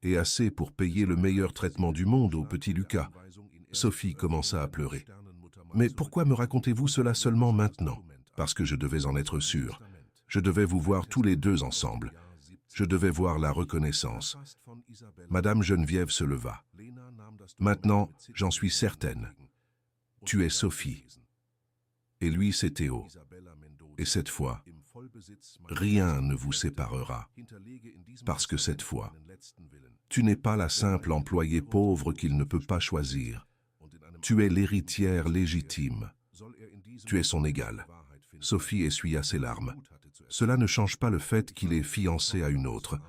et assez pour payer le meilleur traitement du monde au petit Lucas. Sophie commença à pleurer. Mais pourquoi me racontez-vous cela seulement maintenant? Parce que je devais en être sûr. Je devais vous voir tous les deux ensemble. Je devais voir la reconnaissance. Madame Geneviève se leva. Maintenant, j'en suis certaine. Tu es Sophie. Et lui, c'est Théo. Et cette fois, rien ne vous séparera. Parce que cette fois, tu n'es pas la simple employée pauvre qu'il ne peut pas choisir. Tu es l'héritière légitime. Tu es son égale. Sophie essuya ses larmes. Cela ne change pas le fait qu'il est fiancé à une autre.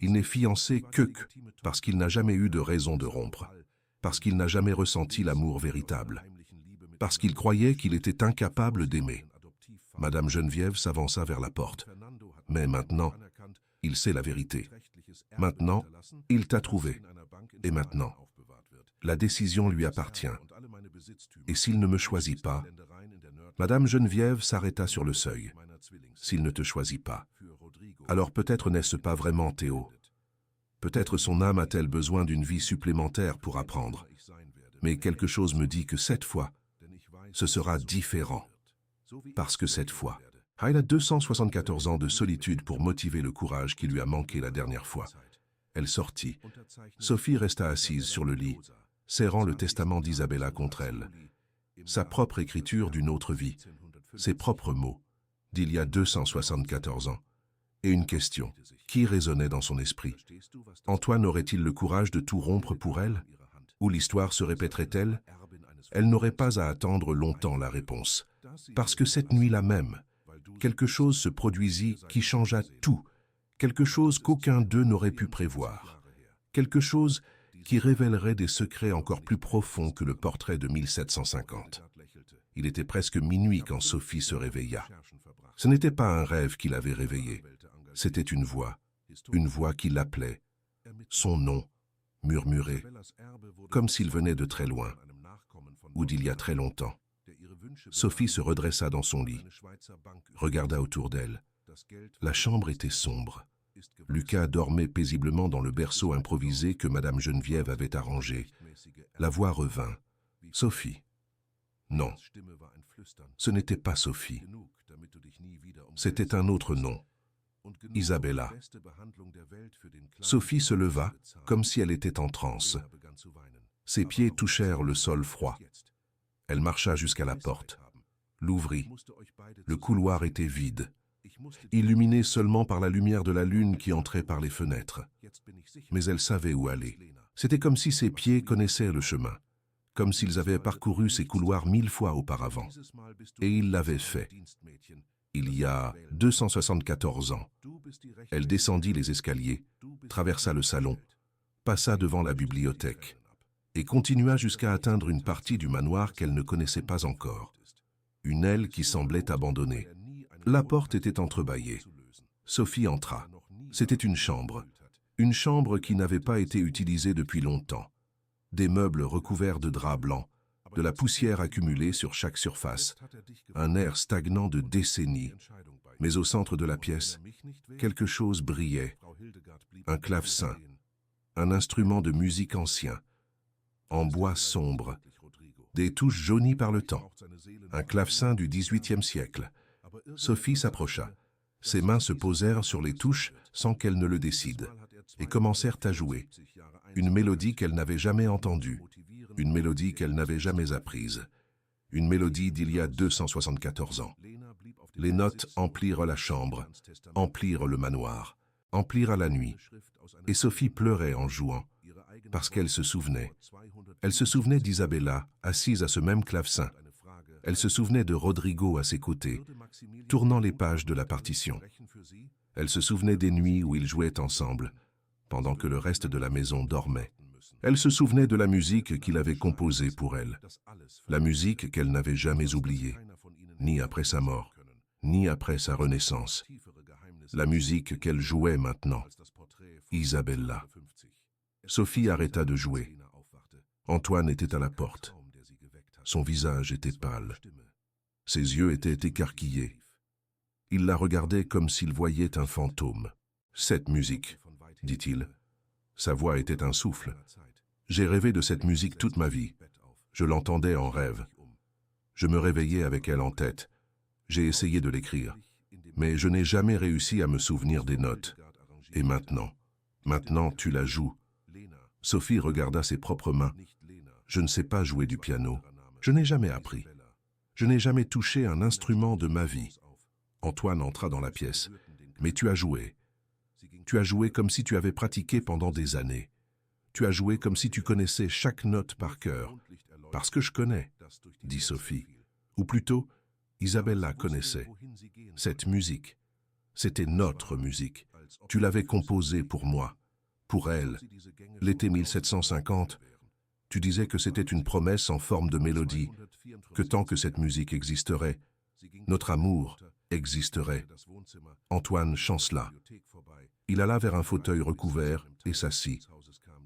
Il n'est fiancé que parce qu'il n'a jamais eu de raison de rompre, parce qu'il n'a jamais ressenti l'amour véritable, parce qu'il croyait qu'il était incapable d'aimer. Madame Geneviève s'avança vers la porte. Mais maintenant, il sait la vérité. Maintenant, il t'a trouvé. Et maintenant, la décision lui appartient. Et s'il ne me choisit pas, Madame Geneviève s'arrêta sur le seuil. S'il ne te choisit pas, alors peut-être n'est-ce pas vraiment Théo. Peut-être son âme a-t-elle besoin d'une vie supplémentaire pour apprendre. Mais quelque chose me dit que cette fois, ce sera différent. Parce que cette fois, il a 274 ans de solitude pour motiver le courage qui lui a manqué la dernière fois. Elle sortit. Sophie resta assise sur le lit, serrant le testament d'Isabella contre elle. Sa propre écriture d'une autre vie, ses propres mots, d'il y a 274 ans. Et une question, qui résonnait dans son esprit? Antoine aurait-il le courage de tout rompre pour elle? Ou l'histoire se répéterait-elle? Elle n'aurait pas à attendre longtemps la réponse. Parce que cette nuit-là même, quelque chose se produisit qui changea tout, quelque chose qu'aucun d'eux n'aurait pu prévoir, quelque chose qui révélerait des secrets encore plus profonds que le portrait de 1750. Il était presque minuit quand Sophie se réveilla. Ce n'était pas un rêve qui l'avait réveillée, c'était une voix qui l'appelait, son nom, murmuré, comme s'il venait de très loin, ou d'il y a très longtemps. Sophie se redressa dans son lit, regarda autour d'elle. La chambre était sombre. Lucas dormait paisiblement dans le berceau improvisé que Madame Geneviève avait arrangé. La voix revint. « Sophie. » Non, ce n'était pas Sophie. C'était un autre nom. Isabella. Sophie se leva comme si elle était en transe. Ses pieds touchèrent le sol froid. Elle marcha jusqu'à la porte, l'ouvrit. Le couloir était vide, illuminé seulement par la lumière de la lune qui entrait par les fenêtres. Mais elle savait où aller. C'était comme si ses pieds connaissaient le chemin, comme s'ils avaient parcouru ces couloirs 1000 fois auparavant. Et ils l'avaient fait. Il y a 274 ans. Elle descendit les escaliers, traversa le salon, passa devant la bibliothèque et continua jusqu'à atteindre une partie du manoir qu'elle ne connaissait pas encore. Une aile qui semblait abandonnée. La porte était entrebâillée. Sophie entra. C'était une chambre qui n'avait pas été utilisée depuis longtemps. Des meubles recouverts de draps blancs, de la poussière accumulée sur chaque surface, un air stagnant de décennies. Mais au centre de la pièce, quelque chose brillait. Un clavecin, un instrument de musique ancien, en bois sombre, des touches jaunies par le temps, un clavecin du XVIIIe siècle. Sophie s'approcha. Ses mains se posèrent sur les touches sans qu'elle ne le décide, et commencèrent à jouer. Une mélodie qu'elle n'avait jamais entendue, une mélodie qu'elle n'avait jamais apprise, une mélodie d'il y a 274 ans. Les notes emplirent la chambre, emplirent le manoir, emplirent la nuit, et Sophie pleurait en jouant, parce qu'elle se souvenait. Elle se souvenait d'Isabella, assise à ce même clavecin. Elle se souvenait de Rodrigo à ses côtés, tournant les pages de la partition. Elle se souvenait des nuits où ils jouaient ensemble, pendant que le reste de la maison dormait. Elle se souvenait de la musique qu'il avait composée pour elle, la musique qu'elle n'avait jamais oubliée, ni après sa mort, ni après sa renaissance. La musique qu'elle jouait maintenant, Isabella. Sophie arrêta de jouer. Antoine était à la porte. Son visage était pâle. Ses yeux étaient écarquillés. Il la regardait comme s'il voyait un fantôme. « Cette musique, » dit-il. Sa voix était un souffle. « J'ai rêvé de cette musique toute ma vie. Je l'entendais en rêve. Je me réveillais avec elle en tête. J'ai essayé de l'écrire, mais je n'ai jamais réussi à me souvenir des notes. Et maintenant tu la joues. » Sophie regarda ses propres mains. « Je ne sais pas jouer du piano. Je n'ai jamais appris. Je n'ai jamais touché un instrument de ma vie. » Antoine entra dans la pièce. « Mais tu as joué. Tu as joué comme si tu avais pratiqué pendant des années. Tu as joué comme si tu connaissais chaque note par cœur. »« Parce que je connais, » dit Sophie. Ou plutôt, Isabella connaissait. Cette musique, c'était notre musique. Tu l'avais composée pour moi, pour elle. L'été 1750, tu disais que c'était une promesse en forme de mélodie, que tant que cette musique existerait, notre amour existerait. Antoine chancela. Il alla vers un fauteuil recouvert et s'assit.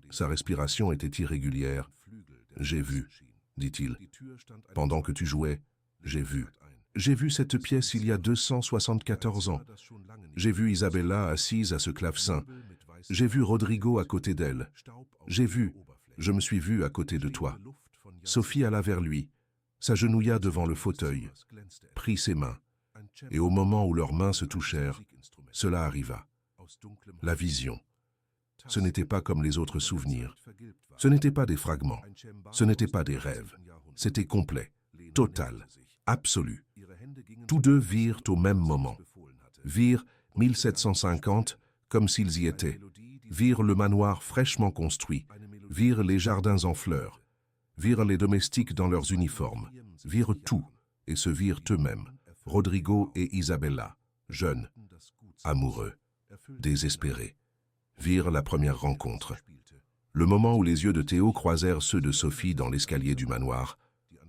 Sa respiration était irrégulière. « J'ai vu, » dit-il. « Pendant que tu jouais, j'ai vu. J'ai vu cette pièce il y a 274 ans. J'ai vu Isabella assise à ce clavecin. J'ai vu Rodrigo à côté d'elle. Je me suis vu à côté de toi. » Sophie alla vers lui, s'agenouilla devant le fauteuil, prit ses mains, et au moment où leurs mains se touchèrent, cela arriva. La vision. Ce n'était pas comme les autres souvenirs. Ce n'étaient pas des fragments. Ce n'étaient pas des rêves. C'était complet, total, absolu. Tous deux virent au même moment. Virent 1750, comme s'ils y étaient, virent le manoir fraîchement construit, virent les jardins en fleurs, virent les domestiques dans leurs uniformes, virent tout et se virent eux-mêmes, Rodrigo et Isabella, jeunes, amoureux, désespérés, virent la première rencontre. Le moment où les yeux de Théo croisèrent ceux de Sophie dans l'escalier du manoir,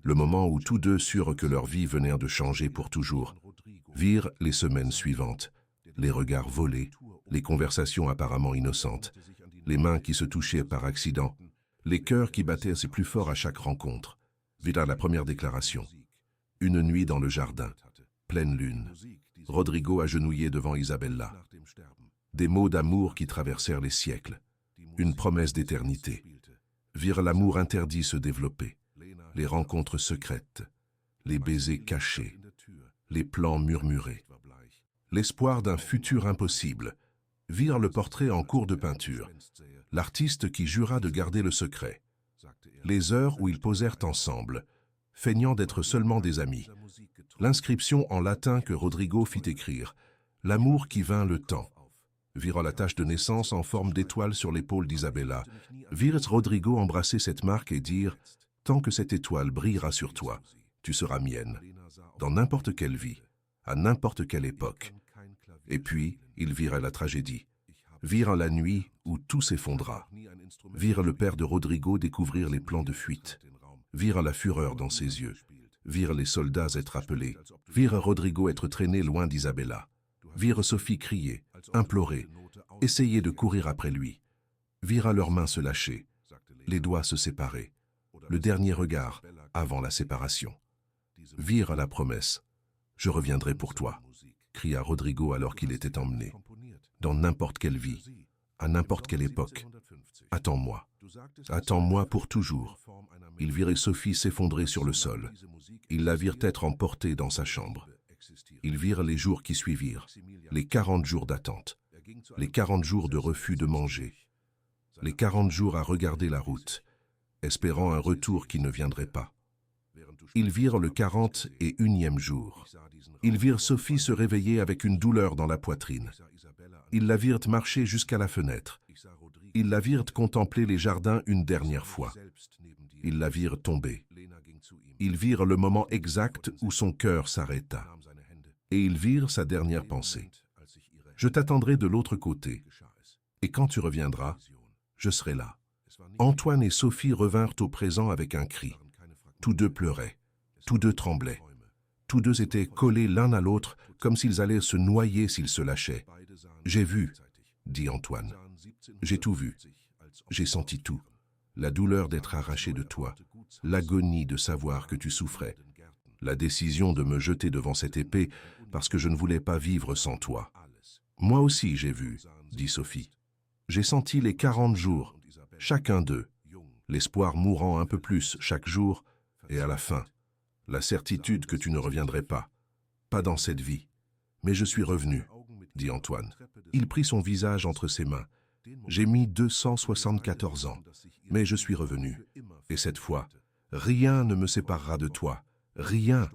le moment où tous deux surent que leur vie venait de changer pour toujours, virent les semaines suivantes, les regards volés, les conversations apparemment innocentes, les mains qui se touchaient par accident, les cœurs qui battaient assez plus fort à chaque rencontre, virent la première déclaration. Une nuit dans le jardin, pleine lune, Rodrigo agenouillé devant Isabella. Des mots d'amour qui traversèrent les siècles, une promesse d'éternité, virent l'amour interdit se développer, les rencontres secrètes, les baisers cachés, les plans murmurés, l'espoir d'un futur impossible, virent le portrait en cours de peinture, l'artiste qui jura de garder le secret, les heures où ils posèrent ensemble, feignant d'être seulement des amis, l'inscription en latin que Rodrigo fit écrire, l'amour qui vint le temps, virent la tache de naissance en forme d'étoile sur l'épaule d'Isabella, virent Rodrigo embrasser cette marque et dire « Tant que cette étoile brillera sur toi, tu seras mienne, dans n'importe quelle vie, à n'importe quelle époque. » Et puis, ils virent la tragédie, virent la nuit où tout s'effondra, virent le père de Rodrigo découvrir les plans de fuite, virent la fureur dans ses yeux, virent les soldats être appelés, virent Rodrigo être traîné loin d'Isabella, virent Sophie crier, implorer, essayer de courir après lui, virent leurs mains se lâcher, les doigts se séparer, le dernier regard avant la séparation. Virent la promesse, « Je reviendrai pour toi », cria Rodrigo alors qu'il était emmené. Dans n'importe quelle vie, à n'importe quelle époque, attends-moi, attends-moi pour toujours. Ils virent Sophie s'effondrer sur le sol. Ils la virent être emportée dans sa chambre. Ils virent les jours qui suivirent, les 40 jours d'attente, les 40 jours de refus de manger, les 40 jours à regarder la route, espérant un retour qui ne viendrait pas. Ils virent le 41e jour. Ils virent Sophie se réveiller avec une douleur dans la poitrine. Ils la virent marcher jusqu'à la fenêtre. Ils la virent contempler les jardins une dernière fois. Ils la virent tomber. Ils virent le moment exact où son cœur s'arrêta. Et ils virent sa dernière pensée. « Je t'attendrai de l'autre côté. Et quand tu reviendras, je serai là. » Antoine et Sophie revinrent au présent avec un cri. Tous deux pleuraient. Tous deux tremblaient. Tous deux étaient collés l'un à l'autre comme s'ils allaient se noyer s'ils se lâchaient. « J'ai vu, » dit Antoine. « J'ai tout vu. J'ai senti tout. La douleur d'être arraché de toi, l'agonie de savoir que tu souffrais, la décision de me jeter devant cette épée parce que je ne voulais pas vivre sans toi. Moi aussi j'ai vu, » dit Sophie. « J'ai senti les 40 jours, chacun d'eux, l'espoir mourant un peu plus chaque jour, et à la fin, la certitude que tu ne reviendrais pas, pas dans cette vie. Mais je suis revenu, » dit Antoine. Il prit son visage entre ses mains. « J'ai mis 274 ans, mais je suis revenu. Et cette fois, rien ne me séparera de toi, rien,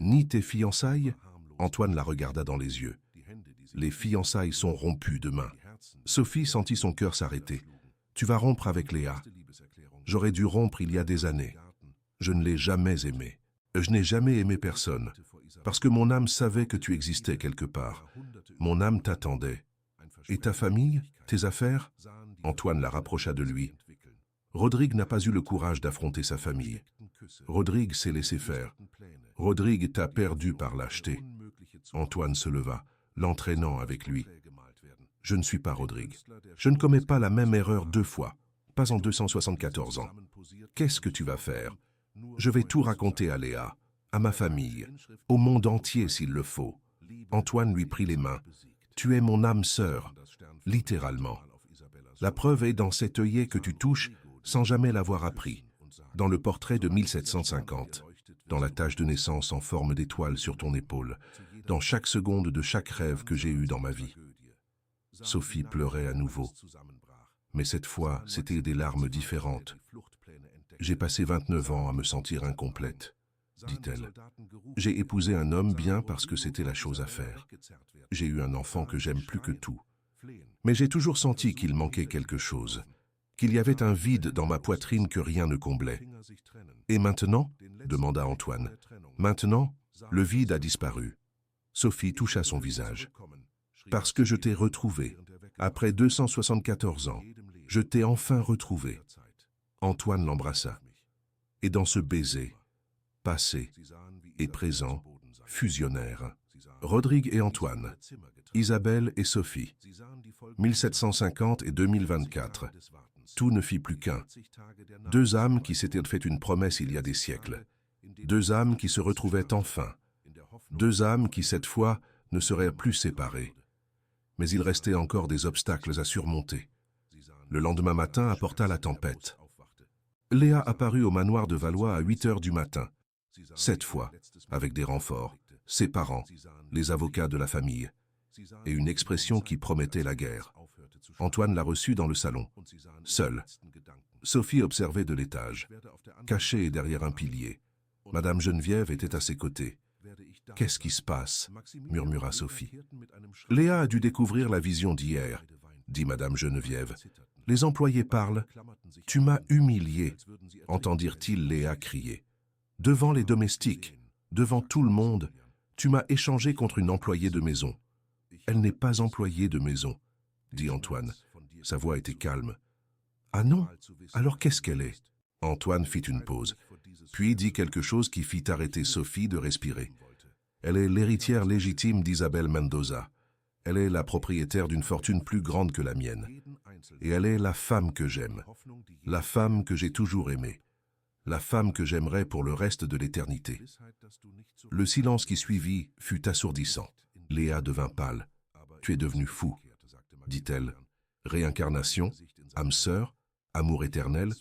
ni tes fiançailles. » Antoine la regarda dans les yeux. « Les fiançailles sont rompues demain. » Sophie sentit son cœur s'arrêter. « Tu vas rompre avec Léa. J'aurais dû rompre il y a des années. Je ne l'ai jamais aimée. Je n'ai jamais aimé personne, parce que mon âme savait que tu existais quelque part. Mon âme t'attendait. Et ta famille, tes affaires ?» Antoine la rapprocha de lui. Rodrigue n'a pas eu le courage d'affronter sa famille. Rodrigue s'est laissé faire. Rodrigue t'a perdu par lâcheté. Antoine se leva, l'entraînant avec lui. « Je ne suis pas Rodrigue. Je ne commets pas la même erreur 2 fois, pas en 274 ans. Qu'est-ce que tu vas faire? Je vais tout raconter à Léa, à ma famille, au monde entier s'il le faut. » Antoine lui prit les mains. « Tu es mon âme sœur, littéralement. La preuve est dans cet œillet que tu touches sans jamais l'avoir appris, dans le portrait de 1750, dans la tache de naissance en forme d'étoile sur ton épaule, dans chaque seconde de chaque rêve que j'ai eu dans ma vie. » Sophie pleurait à nouveau. Mais cette fois, c'étaient des larmes différentes. J'ai passé 29 ans à me sentir incomplète. dit-elle. J'ai épousé un homme bien parce que c'était la chose à faire. J'ai eu un enfant que j'aime plus que tout. Mais j'ai toujours senti qu'il manquait quelque chose, qu'il y avait un vide dans ma poitrine que rien ne comblait. Et maintenant, demanda Antoine, maintenant, le vide a disparu. Sophie toucha son visage. Parce que je t'ai retrouvé. Après 274 ans, je t'ai enfin retrouvé. Antoine l'embrassa. Et dans ce baiser, passé et présent, fusionnèrent. Rodrigue et Antoine, Isabelle et Sophie, 1750 et 2024. Tout ne fit plus qu'un. Deux âmes qui s'étaient fait une promesse il y a des siècles. Deux âmes qui se retrouvaient enfin. Deux âmes qui, cette fois, ne seraient plus séparées. Mais il restait encore des obstacles à surmonter. Le lendemain matin apporta la tempête. Léa apparut au manoir de Valois à 8 heures du matin. Cette fois, avec des renforts, ses parents, les avocats de la famille, et une expression qui promettait la guerre. Antoine la reçut dans le salon, seule. Sophie observait de l'étage, cachée derrière un pilier. Madame Geneviève était à ses côtés. « Qu'est-ce qui se passe » murmura Sophie. « Léa a dû découvrir la vision d'hier, » dit Madame Geneviève. « Les employés parlent. Tu m'as humilié, » entendirent-ils Léa crier. « Devant les domestiques, devant tout le monde, tu m'as échangé contre une employée de maison. »« Elle n'est pas employée de maison, » dit Antoine. Sa voix était calme. « Ah non? Alors qu'est-ce qu'elle est ?» Antoine fit une pause, puis dit quelque chose qui fit arrêter Sophie de respirer. « Elle est l'héritière légitime d'Isabelle Mendoza. Elle est la propriétaire d'une fortune plus grande que la mienne. Et elle est la femme que j'aime, la femme que j'ai toujours aimée, la femme que j'aimerai pour le reste de l'éternité. » Le silence qui suivit fut assourdissant. Léa devint pâle. « Tu es devenu fou, » dit-elle. « Réincarnation, âme sœur, amour éternel,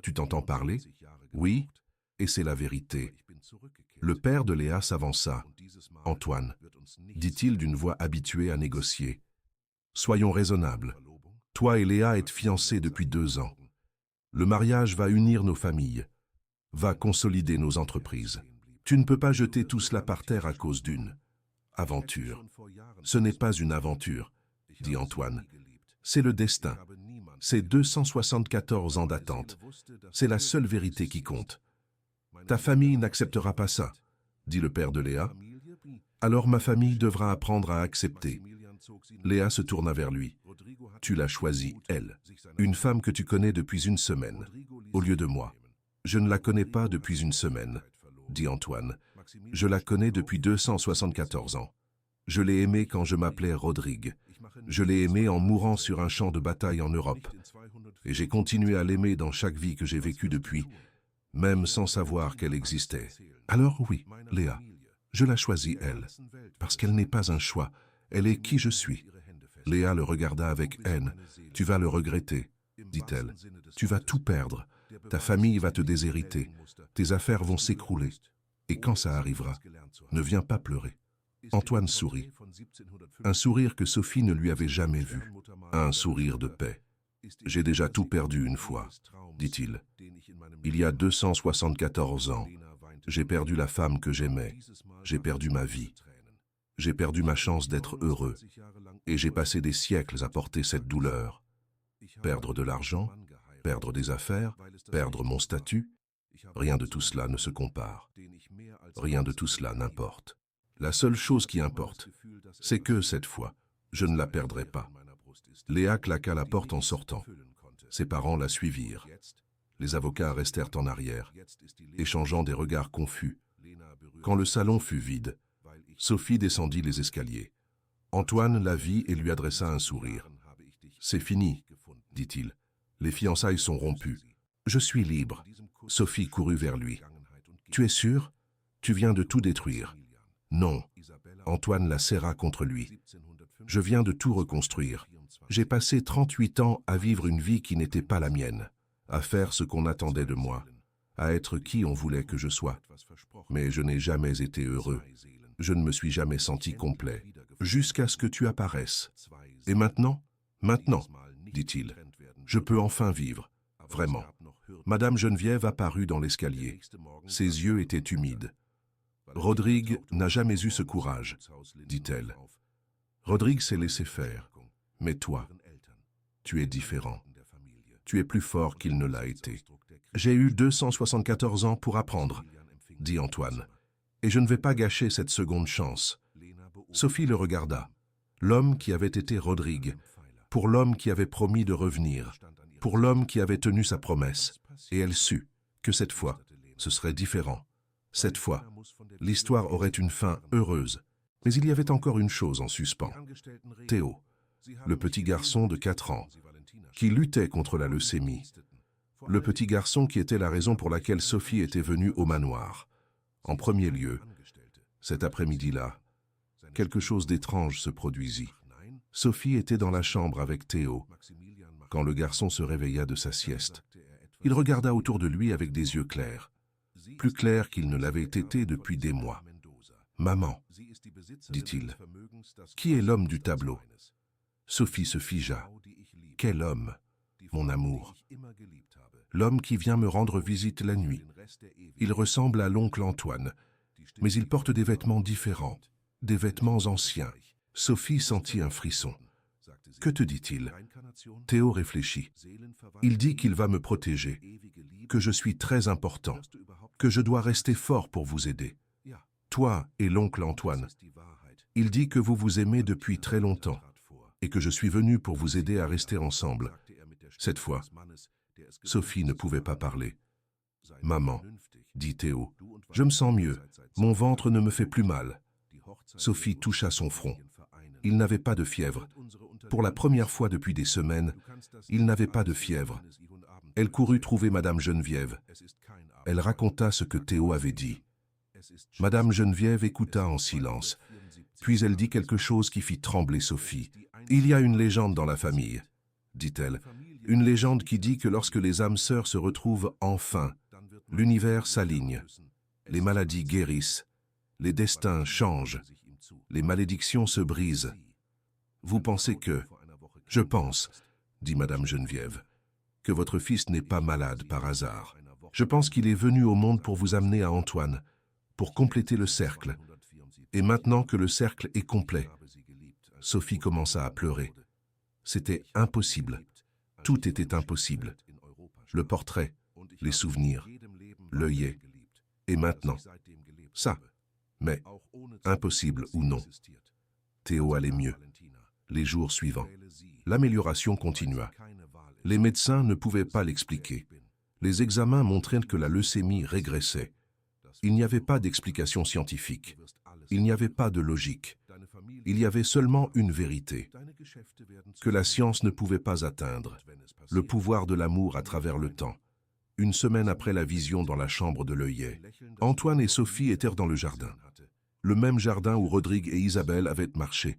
tu t'entends parler? Oui, et c'est la vérité. » Le père de Léa s'avança. « Antoine, » dit-il d'une voix habituée à négocier, « soyons raisonnables. Toi et Léa êtes fiancés depuis 2 ans. Le mariage va unir nos familles, va consolider nos entreprises. Tu ne peux pas jeter tout cela par terre à cause d'une aventure. Ce n'est pas une aventure, » dit Antoine. « C'est le destin. C'est 274 ans d'attente. C'est la seule vérité qui compte. Ta famille n'acceptera pas ça, » dit le père de Léa. « Alors ma famille devra apprendre à accepter. » Léa se tourna vers lui. « Tu l'as choisie, elle. Une femme que tu connais depuis 1 semaine, au lieu de moi. »« Je ne la connais pas depuis 1 semaine, » dit Antoine. « Je la connais depuis 274 ans. Je l'ai aimée quand je m'appelais Rodrigue. Je l'ai aimée en mourant sur un champ de bataille en Europe. Et j'ai continué à l'aimer dans chaque vie que j'ai vécue depuis, même sans savoir qu'elle existait. Alors oui, Léa, je la choisis, elle, parce qu'elle n'est pas un choix, elle est qui je suis. » Léa le regarda avec haine. « Tu vas le regretter, » dit-elle. « Tu vas tout perdre. Ta famille va te déshériter. Tes affaires vont s'écrouler. Et quand ça arrivera, ne viens pas pleurer. » Antoine sourit. Un sourire que Sophie ne lui avait jamais vu. Un sourire de paix. « J'ai déjà tout perdu une fois, » dit-il. « Il y a 274 ans, j'ai perdu la femme que j'aimais. J'ai perdu ma vie. J'ai perdu ma chance d'être heureux. Et j'ai passé des siècles à porter cette douleur. Perdre de l'argent, perdre des affaires, perdre mon statut, rien de tout cela ne se compare. Rien de tout cela n'importe. La seule chose qui importe, c'est que, cette fois, je ne la perdrai pas. » Léa claqua la porte en sortant. Ses parents la suivirent. Les avocats restèrent en arrière, échangeant des regards confus. Quand le salon fut vide, Sophie descendit les escaliers. Antoine la vit et lui adressa un sourire. « C'est fini, » dit-il. « Les fiançailles sont rompues. Je suis libre. » Sophie courut vers lui. « Tu es sûr? Tu viens de tout détruire. » « Non. » Antoine la serra contre lui. « Je viens de tout reconstruire. J'ai passé 38 ans à vivre une vie qui n'était pas la mienne, à faire ce qu'on attendait de moi, à être qui on voulait que je sois. Mais je n'ai jamais été heureux. Je ne me suis jamais senti complet, jusqu'à ce que tu apparaisses. Et maintenant, dit-il, je peux enfin vivre, vraiment. » Madame Geneviève apparut dans l'escalier. Ses yeux étaient humides. Rodrigue n'a jamais eu ce courage, dit-elle. Rodrigue s'est laissé faire. Mais toi, tu es différent. Tu es plus fort qu'il ne l'a été. J'ai eu 274 ans pour apprendre, dit Antoine. Et je ne vais pas gâcher cette seconde chance. Sophie le regarda. L'homme qui avait été Rodrigue, pour l'homme qui avait promis de revenir, pour l'homme qui avait tenu sa promesse. Et elle sut que cette fois, ce serait différent. Cette fois, l'histoire aurait une fin heureuse. Mais il y avait encore une chose en suspens. Théo, le petit garçon de 4 ans, qui luttait contre la leucémie. Le petit garçon qui était la raison pour laquelle Sophie était venue au manoir. En premier lieu, cet après-midi-là, quelque chose d'étrange se produisit. Sophie était dans la chambre avec Théo, quand le garçon se réveilla de sa sieste. Il regarda autour de lui avec des yeux clairs, plus clairs qu'il ne l'avait été depuis des mois. « Maman, dit-il, qui est l'homme du tableau ?» Sophie se figea. « Quel homme, mon amour? L'homme qui vient me rendre visite la nuit. Il ressemble à l'oncle Antoine, mais il porte des vêtements différents, des vêtements anciens. » Sophie sentit un frisson. « Que te dit-il » Théo réfléchit. « Il dit qu'il va me protéger, que je suis très important, que je dois rester fort pour vous aider. Toi et l'oncle Antoine. Il dit que vous vous aimez depuis très longtemps et que je suis venu pour vous aider à rester ensemble. » Cette fois, Sophie ne pouvait pas parler. « Maman, dit Théo, je me sens mieux, mon ventre ne me fait plus mal. » Sophie toucha son front. Il n'avait pas de fièvre. Pour la première fois depuis des semaines, il n'avait pas de fièvre. Elle courut trouver Madame Geneviève. Elle raconta ce que Théo avait dit. Madame Geneviève écouta en silence. Puis elle dit quelque chose qui fit trembler Sophie. « Il y a une légende dans la famille, dit-elle. Une légende qui dit que lorsque les âmes sœurs se retrouvent enfin, l'univers s'aligne. Les maladies guérissent. Les destins changent. Les malédictions se brisent. Vous pensez que... » « Je pense, dit Madame Geneviève, que votre fils n'est pas malade par hasard. Je pense qu'il est venu au monde pour vous amener à Antoine, pour compléter le cercle. Et maintenant que le cercle est complet, Sophie commença à pleurer. C'était impossible. Tout était impossible. Le portrait, les souvenirs, l'œillet. Et maintenant, ça. Mais, impossible ou non, Théo allait mieux. Les jours suivants, l'amélioration continua. Les médecins ne pouvaient pas l'expliquer. Les examens montraient que la leucémie régressait. Il n'y avait pas d'explication scientifique. Il n'y avait pas de logique. Il y avait seulement une vérité, que la science ne pouvait pas atteindre, le pouvoir de l'amour à travers le temps. Une semaine après la vision dans la chambre de l'œillet, Antoine et Sophie étaient dans le jardin. Le même jardin où Rodrigue et Isabelle avaient marché,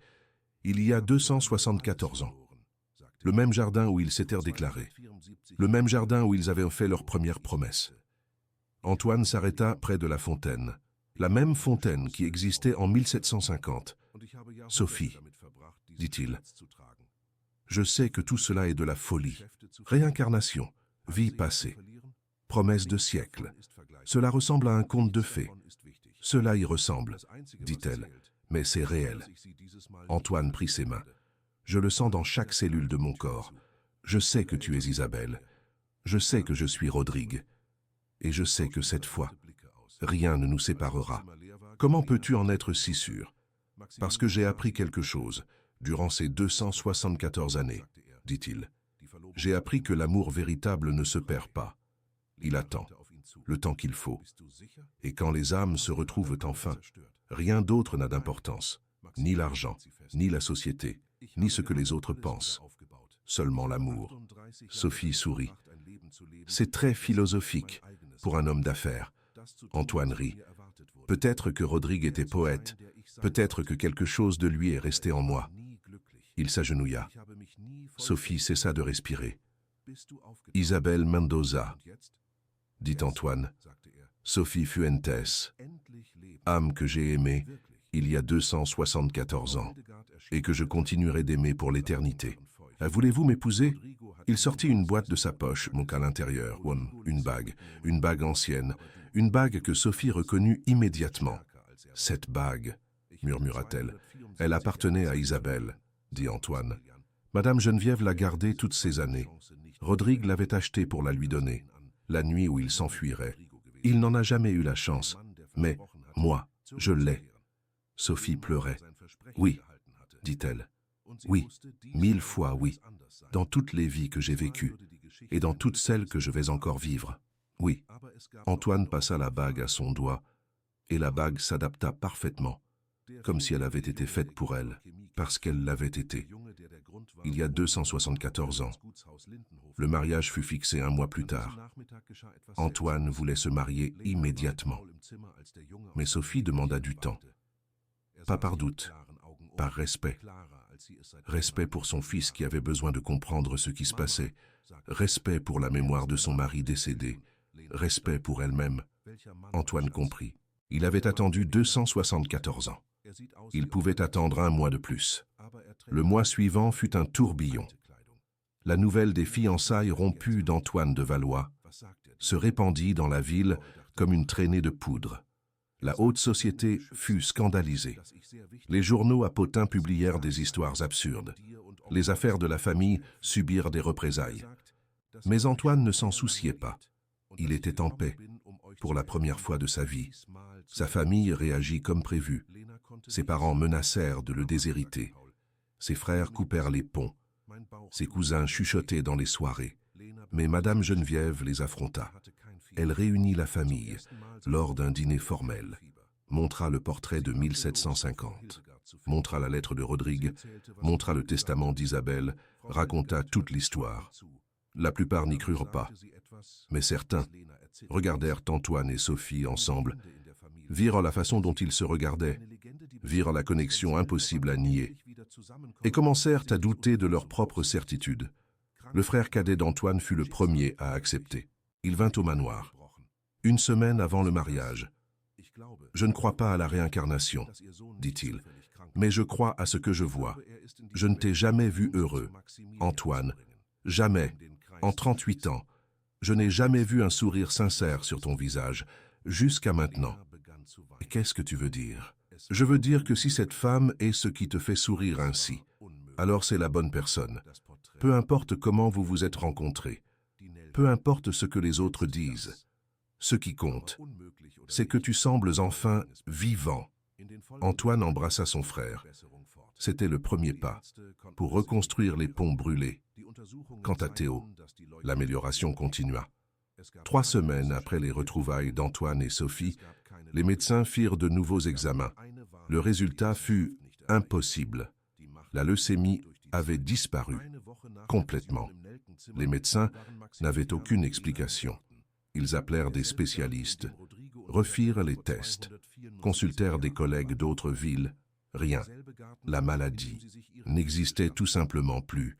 il y a 274 ans. Le même jardin où ils s'étaient déclarés. Le même jardin où ils avaient fait leur première promesse. Antoine s'arrêta près de la fontaine. La même fontaine qui existait en 1750. « Sophie, dit-il, je sais que tout cela est de la folie. Réincarnation, vie passée, promesse de siècle. Cela ressemble à un conte de fées. Cela y ressemble, dit-elle, mais c'est réel. » Antoine prit ses mains. « Je le sens dans chaque cellule de mon corps. Je sais que tu es Isabelle. Je sais que je suis Rodrigue. Et je sais que cette fois, rien ne nous séparera. Comment peux-tu en être si sûr ? Parce que j'ai appris quelque chose durant ces 274 années, dit-il. J'ai appris que l'amour véritable ne se perd pas. Il attend, le temps qu'il faut. Et quand les âmes se retrouvent enfin, rien d'autre n'a d'importance. Ni l'argent, ni la société, ni ce que les autres pensent. Seulement l'amour. » Sophie sourit. « C'est très philosophique pour un homme d'affaires. » Antoine rit. « Peut-être que Rodrigue était poète. Peut-être que quelque chose de lui est resté en moi. » Il s'agenouilla. Sophie cessa de respirer. « Isabelle Mendoza, dit Antoine. Sophie Fuentes, âme que j'ai aimée il y a 274 ans et que je continuerai d'aimer pour l'éternité. Voulez-vous m'épouser ?» Il sortit une boîte de sa poche, monta à l'intérieur. Une bague ancienne, une bague que Sophie reconnut immédiatement. Cette bague, murmura-t-elle, elle appartenait à Isabelle, dit Antoine. Madame Geneviève l'a gardée toutes ces années. Rodrigue l'avait achetée pour la lui donner, la nuit où il s'enfuirait. Il n'en a jamais eu la chance, mais moi, je l'ai. Sophie pleurait. Oui, dit-elle. Oui, 1000 fois oui, dans toutes les vies que j'ai vécues, et dans toutes celles que je vais encore vivre. Oui. Antoine passa la bague à son doigt, et la bague s'adapta parfaitement, comme si elle avait été faite pour elle, parce qu'elle l'avait été. Il y a 274 ans. Le mariage fut fixé un mois plus tard. Antoine voulait se marier immédiatement. Mais Sophie demanda du temps. Pas par doute, par respect. Respect pour son fils qui avait besoin de comprendre ce qui se passait. Respect pour la mémoire de son mari décédé. Respect pour elle-même. Antoine comprit. Il avait attendu 274 ans. Il pouvait attendre un mois de plus. Le mois suivant fut un tourbillon. La nouvelle des fiançailles rompues d'Antoine de Valois se répandit dans la ville comme une traînée de poudre. La haute société fut scandalisée. Les journaux à potins publièrent des histoires absurdes. Les affaires de la famille subirent des représailles. Mais Antoine ne s'en souciait pas. Il était en paix, pour la première fois de sa vie. Sa famille réagit comme prévu. Ses parents menacèrent de le déshériter. Ses frères coupèrent les ponts. Ses cousins chuchotaient dans les soirées. Mais Madame Geneviève les affronta. Elle réunit la famille lors d'un dîner formel, montra le portrait de 1750, montra la lettre de Rodrigue, montra le testament d'Isabelle, raconta toute l'histoire. La plupart n'y crurent pas, mais certains regardèrent Antoine et Sophie ensemble, virent la façon dont ils se regardaient, virent la connexion impossible à nier, et commencèrent à douter de leur propre certitude. Le frère cadet d'Antoine fut le premier à accepter. Il vint au manoir, une semaine avant le mariage. « Je ne crois pas à la réincarnation, dit-il, mais je crois à ce que je vois. Je ne t'ai jamais vu heureux, Antoine, jamais, en 38 ans. Je n'ai jamais vu un sourire sincère sur ton visage, jusqu'à maintenant. Qu'est-ce que tu veux dire? Je veux dire que si cette femme est ce qui te fait sourire ainsi, alors c'est la bonne personne. Peu importe comment vous vous êtes rencontrés, peu importe ce que les autres disent. Ce qui compte, c'est que tu sembles enfin vivant. » Antoine embrassa son frère. C'était le premier pas pour reconstruire les ponts brûlés. Quant à Théo, l'amélioration continua. 3 semaines après les retrouvailles d'Antoine et Sophie, les médecins firent de nouveaux examens. Le résultat fut impossible. La leucémie avait disparu complètement. Les médecins n'avaient aucune explication. Ils appelèrent des spécialistes, refirent les tests, consultèrent des collègues d'autres villes. Rien. La maladie n'existait tout simplement plus.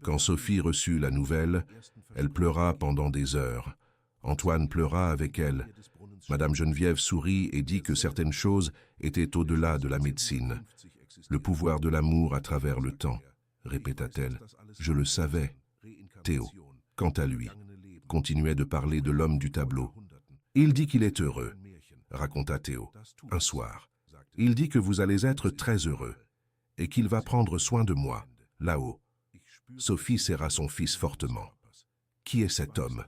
Quand Sophie reçut la nouvelle, elle pleura pendant des heures. Antoine pleura avec elle. Madame Geneviève sourit et dit que certaines choses étaient au-delà de la médecine. Le pouvoir de l'amour à travers le temps, répéta-t-elle. Je le savais. Théo, quant à lui, continuait de parler de l'homme du tableau. Il dit qu'il est heureux, raconta Théo, un soir. Il dit que vous allez être très heureux et qu'il va prendre soin de moi, là-haut. Sophie serra son fils fortement. Qui est cet homme,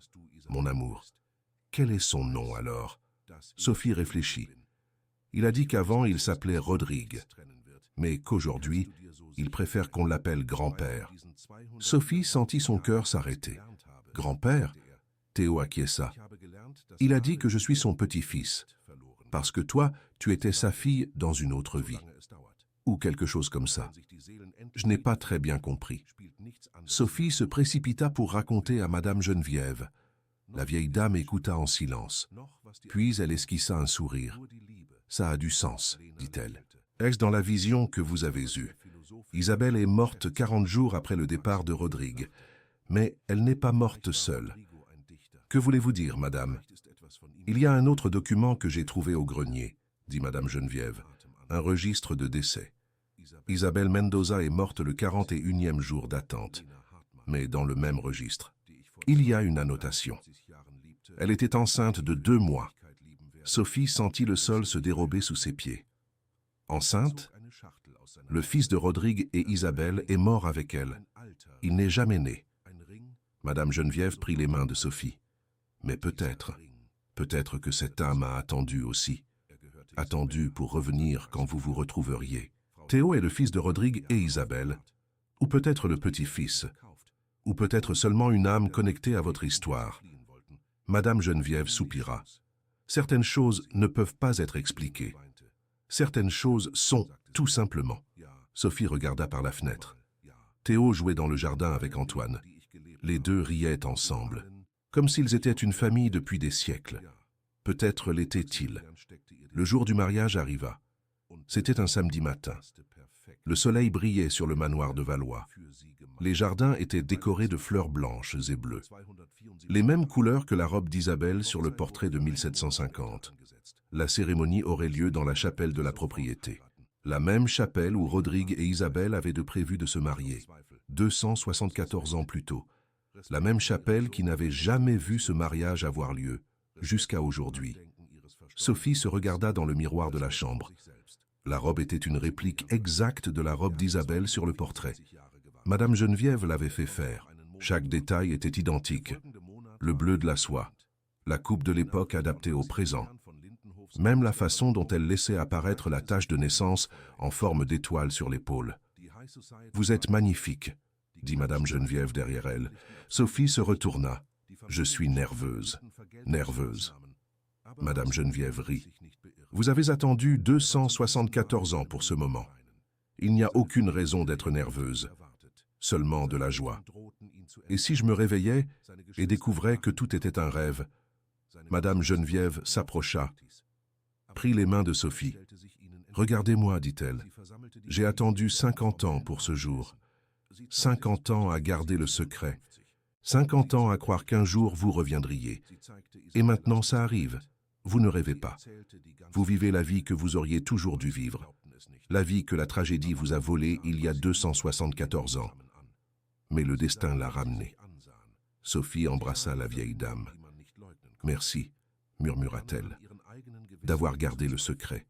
mon amour? Quel est son nom alors? Sophie réfléchit. Il a dit qu'avant il s'appelait Rodrigue, mais qu'aujourd'hui il préfère qu'on l'appelle grand-père. Sophie sentit son cœur s'arrêter. Grand-père? Théo acquiesça. Il a dit que je suis son petit-fils, parce que toi, tu étais sa fille dans une autre vie. Ou quelque chose comme ça. Je n'ai pas très bien compris. Sophie se précipita pour raconter à Madame Geneviève. La vieille dame écouta en silence. Puis elle esquissa un sourire. Ça a du sens, dit-elle. Est-ce dans la vision que vous avez eue? Isabelle est morte 40 jours après le départ de Rodrigue, mais elle n'est pas morte seule. Que voulez-vous dire, madame? Il y a un autre document que j'ai trouvé au grenier, dit Madame Geneviève, un registre de décès. Isabelle Mendoza est morte le 41e jour d'attente, mais dans le même registre. Il y a une annotation. Elle était enceinte de 2 mois. Sophie sentit le sol se dérober sous ses pieds. Enceinte, le fils de Rodrigue et Isabelle est mort avec elle. Il n'est jamais né. Madame Geneviève prit les mains de Sophie. Mais peut-être que cette âme a attendu aussi. Attendu pour revenir quand vous vous retrouveriez. Théo est le fils de Rodrigue et Isabelle, ou peut-être le petit-fils, ou peut-être seulement une âme connectée à votre histoire. Madame Geneviève soupira. Certaines choses ne peuvent pas être expliquées. Certaines choses sont, tout simplement. Sophie regarda par la fenêtre. Théo jouait dans le jardin avec Antoine. Les deux riaient ensemble, comme s'ils étaient une famille depuis des siècles. Peut-être l'étaient-ils. Le jour du mariage arriva. C'était un samedi matin. Le soleil brillait sur le manoir de Valois. Les jardins étaient décorés de fleurs blanches et bleues. Les mêmes couleurs que la robe d'Isabelle sur le portrait de 1750. La cérémonie aurait lieu dans la chapelle de la propriété. La même chapelle où Rodrigue et Isabelle avaient prévu de se marier, 274 ans plus tôt. La même chapelle qui n'avait jamais vu ce mariage avoir lieu, jusqu'à aujourd'hui. Sophie se regarda dans le miroir de la chambre. La robe était une réplique exacte de la robe d'Isabelle sur le portrait. Madame Geneviève l'avait fait faire. Chaque détail était identique. Le bleu de la soie, la coupe de l'époque adaptée au présent. Même la façon dont elle laissait apparaître la tache de naissance en forme d'étoile sur l'épaule. « Vous êtes magnifique », dit Madame Geneviève derrière elle. Sophie se retourna. « Je suis nerveuse, nerveuse. » Madame Geneviève rit. « Vous avez attendu 274 ans pour ce moment. Il n'y a aucune raison d'être nerveuse, seulement de la joie. Et si je me réveillais et découvrais que tout était un rêve ?» Madame Geneviève s'approcha, prit les mains de Sophie. « Regardez-moi, dit-elle. J'ai attendu 50 ans pour ce jour. 50 ans à garder le secret. 50 ans à croire qu'un jour vous reviendriez. Et maintenant ça arrive. Vous ne rêvez pas. Vous vivez la vie que vous auriez toujours dû vivre. La vie que la tragédie vous a volée il y a 274 ans. Mais le destin l'a ramenée. » Sophie embrassa la vieille dame. « Merci, murmura-t-elle, d'avoir gardé le secret,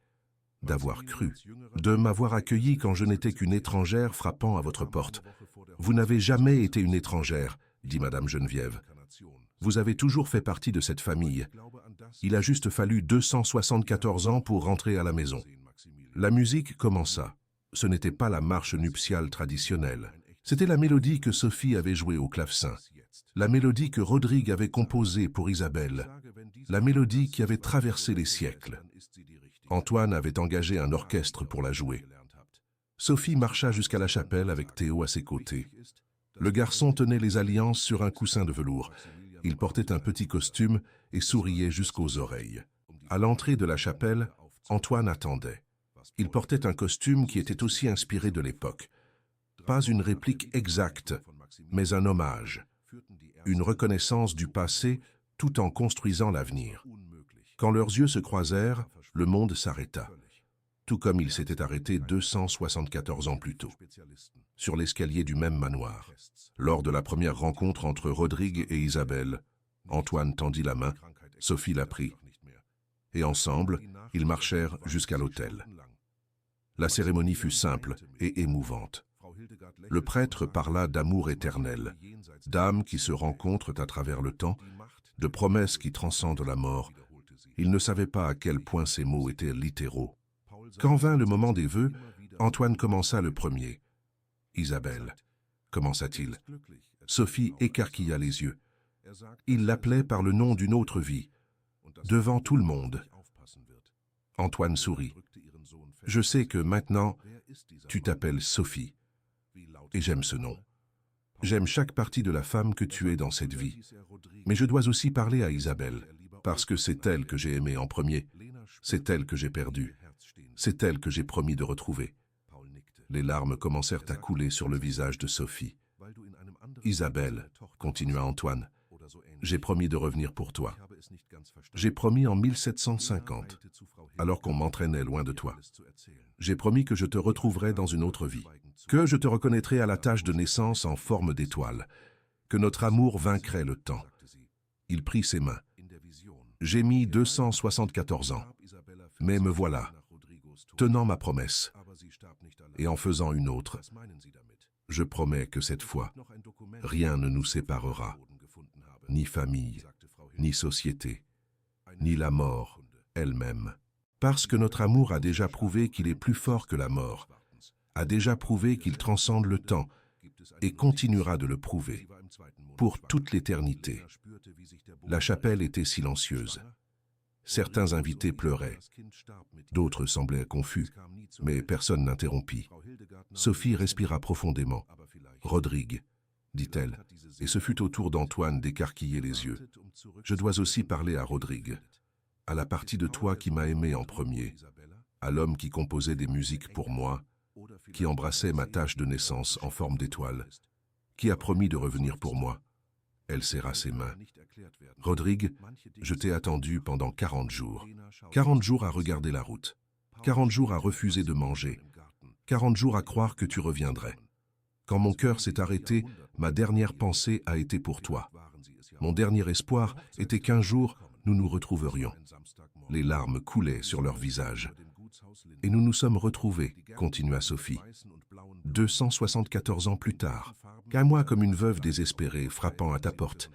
d'avoir cru, de m'avoir accueilli quand je n'étais qu'une étrangère frappant à votre porte. Vous n'avez jamais été une étrangère, dit Madame Geneviève. Vous avez toujours fait partie de cette famille. Il a juste fallu 274 ans pour rentrer à la maison. » La musique commença. Ce n'était pas la marche nuptiale traditionnelle. C'était la mélodie que Sophie avait jouée au clavecin. La mélodie que Rodrigue avait composée pour Isabelle. La mélodie qui avait traversé les siècles. Antoine avait engagé un orchestre pour la jouer. Sophie marcha jusqu'à la chapelle avec Théo à ses côtés. Le garçon tenait les alliances sur un coussin de velours. Il portait un petit costume et souriait jusqu'aux oreilles. À l'entrée de la chapelle, Antoine attendait. Il portait un costume qui était aussi inspiré de l'époque. Pas une réplique exacte, mais un hommage. Une reconnaissance du passé tout en construisant l'avenir. Quand leurs yeux se croisèrent, le monde s'arrêta. Tout comme il s'était arrêté 274 ans plus tôt, sur l'escalier du même manoir. Lors de la première rencontre entre Rodrigue et Isabelle, Antoine tendit la main, Sophie la prit. Et ensemble, ils marchèrent jusqu'à l'autel. La cérémonie fut simple et émouvante. Le prêtre parla d'amour éternel, d'âmes qui se rencontrent à travers le temps, de promesses qui transcendent la mort. Il ne savait pas à quel point ces mots étaient littéraux. Quand vint le moment des vœux, Antoine commença le premier. « Isabelle », commença-t-il. Sophie écarquilla les yeux. Il l'appelait par le nom d'une autre vie, devant tout le monde. Antoine sourit. « Je sais que maintenant, tu t'appelles Sophie. Et j'aime ce nom. J'aime chaque partie de la femme que tu es dans cette vie. Mais je dois aussi parler à Isabelle, parce que c'est elle que j'ai aimée en premier. C'est elle que j'ai perdue. C'est elle que j'ai promis de retrouver. » Les larmes commencèrent à couler sur le visage de Sophie. « Isabelle, » continua Antoine, « j'ai promis de revenir pour toi. J'ai promis en 1750, alors qu'on m'entraînait loin de toi. J'ai promis que je te retrouverais dans une autre vie, que je te reconnaîtrais à la tache de naissance en forme d'étoile, que notre amour vaincrait le temps. » Il prit ses mains. J'ai mis 274 ans, mais me voilà, tenant ma promesse, et en faisant une autre. Je promets que cette fois, rien ne nous séparera, ni famille, ni société, ni la mort elle-même. Parce que notre amour a déjà prouvé qu'il est plus fort que la mort, a déjà prouvé qu'il transcende le temps et continuera de le prouver pour toute l'éternité. La chapelle était silencieuse. Certains invités pleuraient, d'autres semblaient confus, mais personne n'interrompit. Sophie respira profondément. « Rodrigue », dit-elle, et ce fut au tour d'Antoine d'écarquiller les yeux. « Je dois aussi parler à Rodrigue, à la partie de toi qui m'a aimé en premier, à l'homme qui composait des musiques pour moi, qui embrassait ma tache de naissance en forme d'étoile, qui a promis de revenir pour moi. » Elle serra ses mains. « Rodrigue, je t'ai attendu pendant 40 jours. 40 jours à regarder la route. 40 jours à refuser de manger. 40 jours à croire que tu reviendrais. Quand mon cœur s'est arrêté, ma dernière pensée a été pour toi. Mon dernier espoir était qu'un jour, nous nous retrouverions. » Les larmes coulaient sur leur visage. « Et nous nous sommes retrouvés, » continua Sophie. 274 ans plus tard, qu'à moi comme une veuve désespérée frappant à ta porte,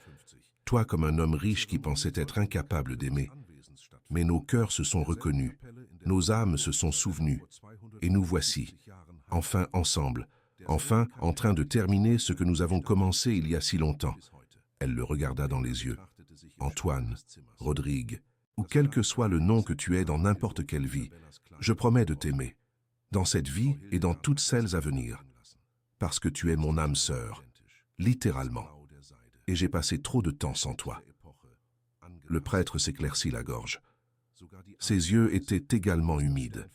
toi comme un homme riche qui pensait être incapable d'aimer. Mais nos cœurs se sont reconnus, nos âmes se sont souvenues, et nous voici, enfin ensemble, enfin en train de terminer ce que nous avons commencé il y a si longtemps. Elle le regarda dans les yeux. « Antoine, Rodrigue, ou quel que soit le nom que tu aies dans n'importe quelle vie, je promets de t'aimer, dans cette vie et dans toutes celles à venir, parce que tu es mon âme sœur, littéralement, et j'ai passé trop de temps sans toi. » Le prêtre s'éclaircit la gorge. Ses yeux étaient également humides.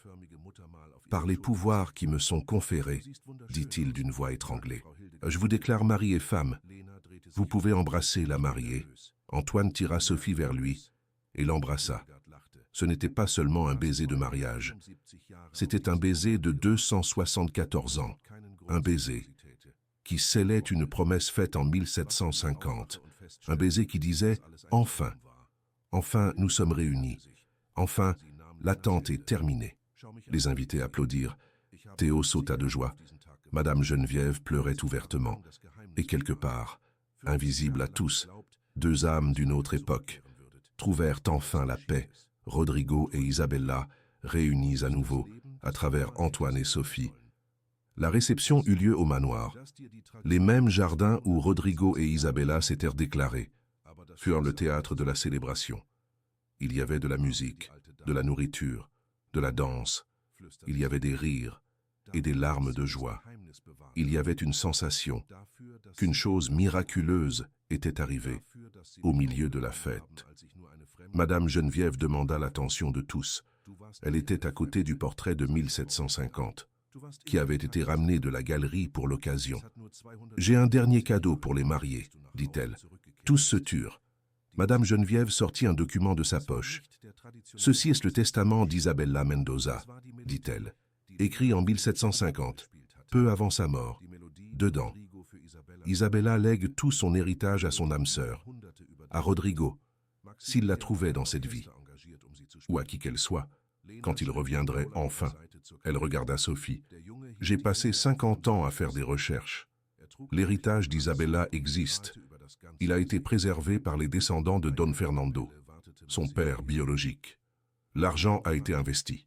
« Par les pouvoirs qui me sont conférés, dit-il d'une voix étranglée, je vous déclare mari et femme. Vous pouvez embrasser la mariée. » Antoine tira Sophie vers lui et l'embrassa. Ce n'était pas seulement un baiser de mariage. C'était un baiser de 274 ans. Un baiser qui scellait une promesse faite en 1750. Un baiser qui disait « Enfin, enfin nous sommes réunis. Enfin, l'attente est terminée. » Les invités applaudirent. Théo sauta de joie. Madame Geneviève pleurait ouvertement. Et quelque part, invisible à tous, deux âmes d'une autre époque trouvèrent enfin la paix, Rodrigo et Isabella, réunis à nouveau, à travers Antoine et Sophie. La réception eut lieu au manoir. Les mêmes jardins où Rodrigo et Isabella s'étaient déclarés furent le théâtre de la célébration. Il y avait de la musique, de la nourriture, de la danse. Il y avait des rires et des larmes de joie. Il y avait une sensation qu'une chose miraculeuse était arrivée au milieu de la fête. Madame Geneviève demanda l'attention de tous. Elle était à côté du portrait de 1750, qui avait été ramené de la galerie pour l'occasion. « J'ai un dernier cadeau pour les mariés, » dit-elle. Tous se turent. Madame Geneviève sortit un document de sa poche. « Ceci est le testament d'Isabella Mendoza, » dit-elle, écrit en 1750, peu avant sa mort. Dedans, Isabella lègue tout son héritage à son âme sœur, à Rodrigo, s'il la trouvait dans cette vie, ou à qui qu'elle soit, quand il reviendrait enfin. Elle regarda Sophie. « J'ai passé 50 ans à faire des recherches. L'héritage d'Isabella existe. Il a été préservé par les descendants de Don Fernando, son père biologique. L'argent a été investi.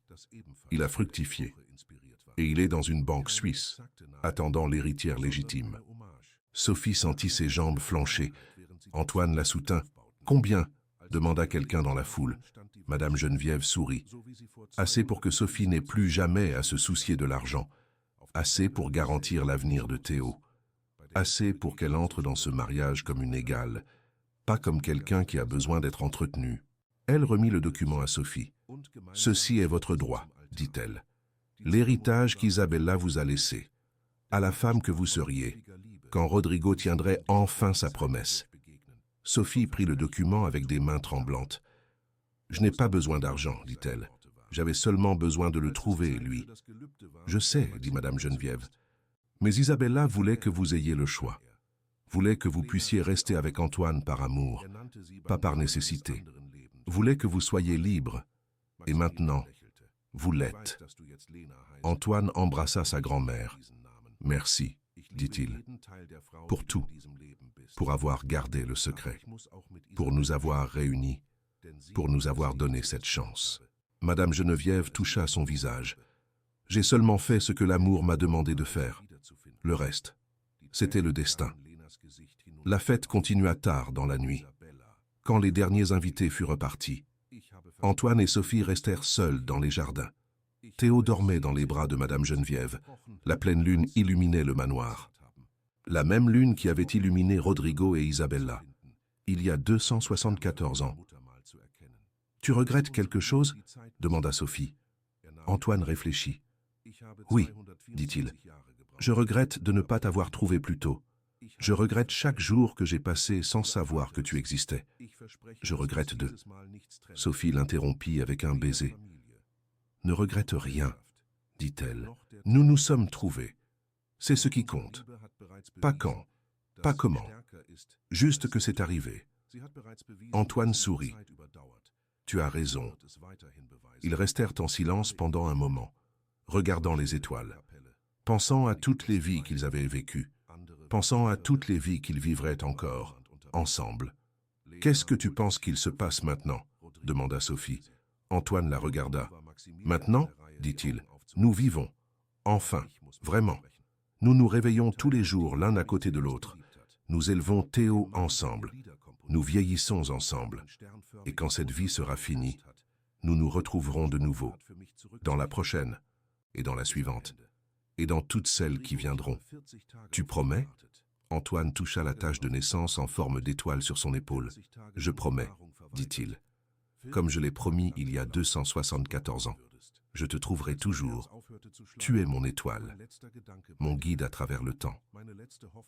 Il a fructifié. Et il est dans une banque suisse, attendant l'héritière légitime. » Sophie sentit ses jambes flancher. Antoine la soutint. « Combien ?» demanda quelqu'un dans la foule. Madame Geneviève sourit. « Assez pour que Sophie n'ait plus jamais à se soucier de l'argent. Assez pour garantir l'avenir de Théo. Assez pour qu'elle entre dans ce mariage comme une égale, pas comme quelqu'un qui a besoin d'être entretenu. » Elle remit le document à Sophie. « Ceci est votre droit, dit-elle. L'héritage qu'Isabella vous a laissé, à la femme que vous seriez, quand Rodrigo tiendrait enfin sa promesse. » Sophie prit le document avec des mains tremblantes. « Je n'ai pas besoin d'argent, dit-elle. J'avais seulement besoin de le trouver, lui. »« Je sais, dit Madame Geneviève. Mais Isabella voulait que vous ayez le choix. Voulait que vous puissiez rester avec Antoine par amour, pas par nécessité. voulait que vous soyez libre, et maintenant, vous l'êtes. Antoine embrassa sa grand-mère. Merci, dit-il, pour tout, pour avoir gardé le secret, pour nous avoir réunis, pour nous avoir donné cette chance. Madame Geneviève toucha son visage. J'ai seulement fait ce que l'amour m'a demandé de faire. Le reste, c'était le destin. La fête continua tard dans la nuit. Quand les derniers invités furent repartis, Antoine et Sophie restèrent seuls dans les jardins. Théo dormait dans les bras de Madame Geneviève. La pleine lune illuminait le manoir. La même lune qui avait illuminé Rodrigo et Isabella, il y a 274 ans. « Tu regrettes quelque chose ?» demanda Sophie. Antoine réfléchit. « Oui, dit-il. Je regrette de ne pas t'avoir trouvé plus tôt. Je regrette chaque jour que j'ai passé sans savoir que tu existais. Je regrette de... » Sophie l'interrompit avec un baiser. « Ne regrette rien, dit-elle. Nous nous sommes trouvés. C'est ce qui compte. Pas quand, pas comment. Juste que c'est arrivé. » Antoine sourit. « Tu as raison. » Ils restèrent en silence pendant un moment, regardant les étoiles, pensant à toutes les vies qu'ils avaient vécues, pensant à toutes les vies qu'ils vivraient encore, ensemble. « Qu'est-ce que tu penses qu'il se passe maintenant ?» demanda Sophie. Antoine la regarda. « Maintenant, dit-il, nous vivons. Enfin, vraiment. Nous nous réveillons tous les jours l'un à côté de l'autre. Nous élevons Théo ensemble. Nous vieillissons ensemble. Et quand cette vie sera finie, nous nous retrouverons de nouveau, dans la prochaine, et dans la suivante, et dans toutes celles qui viendront. Tu promets ?» Antoine toucha la tache de naissance en forme d'étoile sur son épaule. « Je promets, dit-il. Comme je l'ai promis il y a 274 ans. Je te trouverai toujours. Tu es mon étoile, mon guide à travers le temps,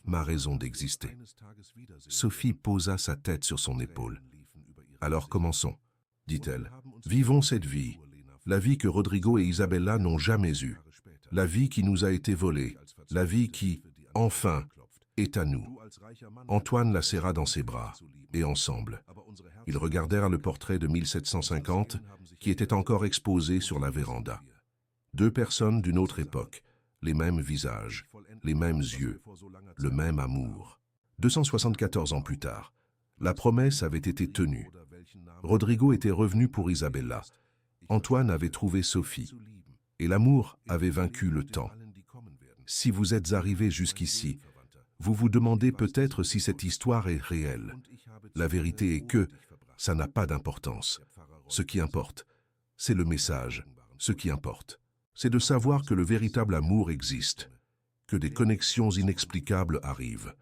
ma raison d'exister. » Sophie posa sa tête sur son épaule. « Alors commençons, dit-elle. Vivons cette vie, la vie que Rodrigo et Isabella n'ont jamais eue, la vie qui nous a été volée, la vie qui, enfin, est à nous. » Antoine la serra dans ses bras, et ensemble, ils regardèrent le portrait de 1750 qui était encore exposé sur la véranda. Deux personnes d'une autre époque, les mêmes visages, les mêmes yeux, le même amour. 274 ans plus tard, la promesse avait été tenue. Rodrigo était revenu pour Isabella. Antoine avait trouvé Sophie. Et l'amour avait vaincu le temps. Si vous êtes arrivés jusqu'ici, vous vous demandez peut-être si cette histoire est réelle. La vérité est que ça n'a pas d'importance. Ce qui importe, c'est le message. Ce qui importe, c'est de savoir que le véritable amour existe, que des connexions inexplicables arrivent,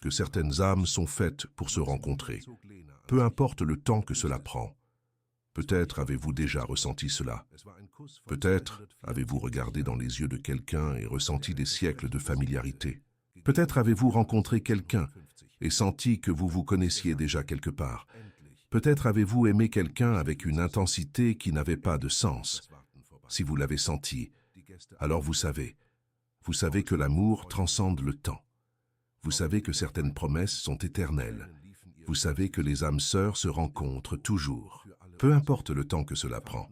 que certaines âmes sont faites pour se rencontrer. Peu importe le temps que cela prend. Peut-être avez-vous déjà ressenti cela. Peut-être avez-vous regardé dans les yeux de quelqu'un et ressenti des siècles de familiarité. Peut-être avez-vous rencontré quelqu'un et senti que vous vous connaissiez déjà quelque part. Peut-être avez-vous aimé quelqu'un avec une intensité qui n'avait pas de sens. Si vous l'avez senti, alors vous savez que l'amour transcende le temps. Vous savez que certaines promesses sont éternelles. Vous savez que les âmes sœurs se rencontrent toujours, peu importe le temps que cela prend.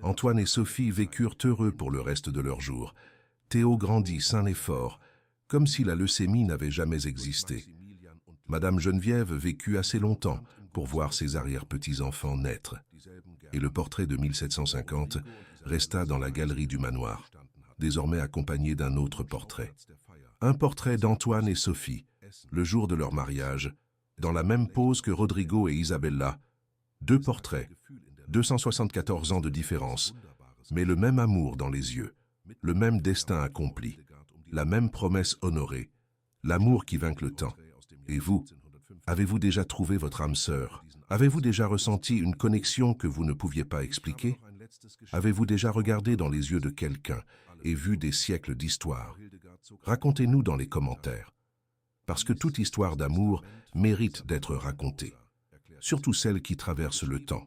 Antoine et Sophie vécurent heureux pour le reste de leurs jours. Théo grandit sain et fort, comme si la leucémie n'avait jamais existé. Madame Geneviève vécut assez longtemps pour voir ses arrière-petits-enfants naître. Et le portrait de 1750 resta dans la galerie du manoir, désormais accompagné d'un autre portrait. Un portrait d'Antoine et Sophie, le jour de leur mariage, dans la même pose que Rodrigo et Isabella. Deux portraits, 274 ans de différence, mais le même amour dans les yeux, le même destin accompli, la même promesse honorée, l'amour qui vainc le temps. Et vous, avez-vous déjà trouvé votre âme sœur? Avez-vous déjà ressenti une connexion que vous ne pouviez pas expliquer? Avez-vous déjà regardé dans les yeux de quelqu'un et vu des siècles d'histoire? Racontez-nous dans les commentaires. Parce que toute histoire d'amour mérite d'être racontée, surtout celle qui traverse le temps.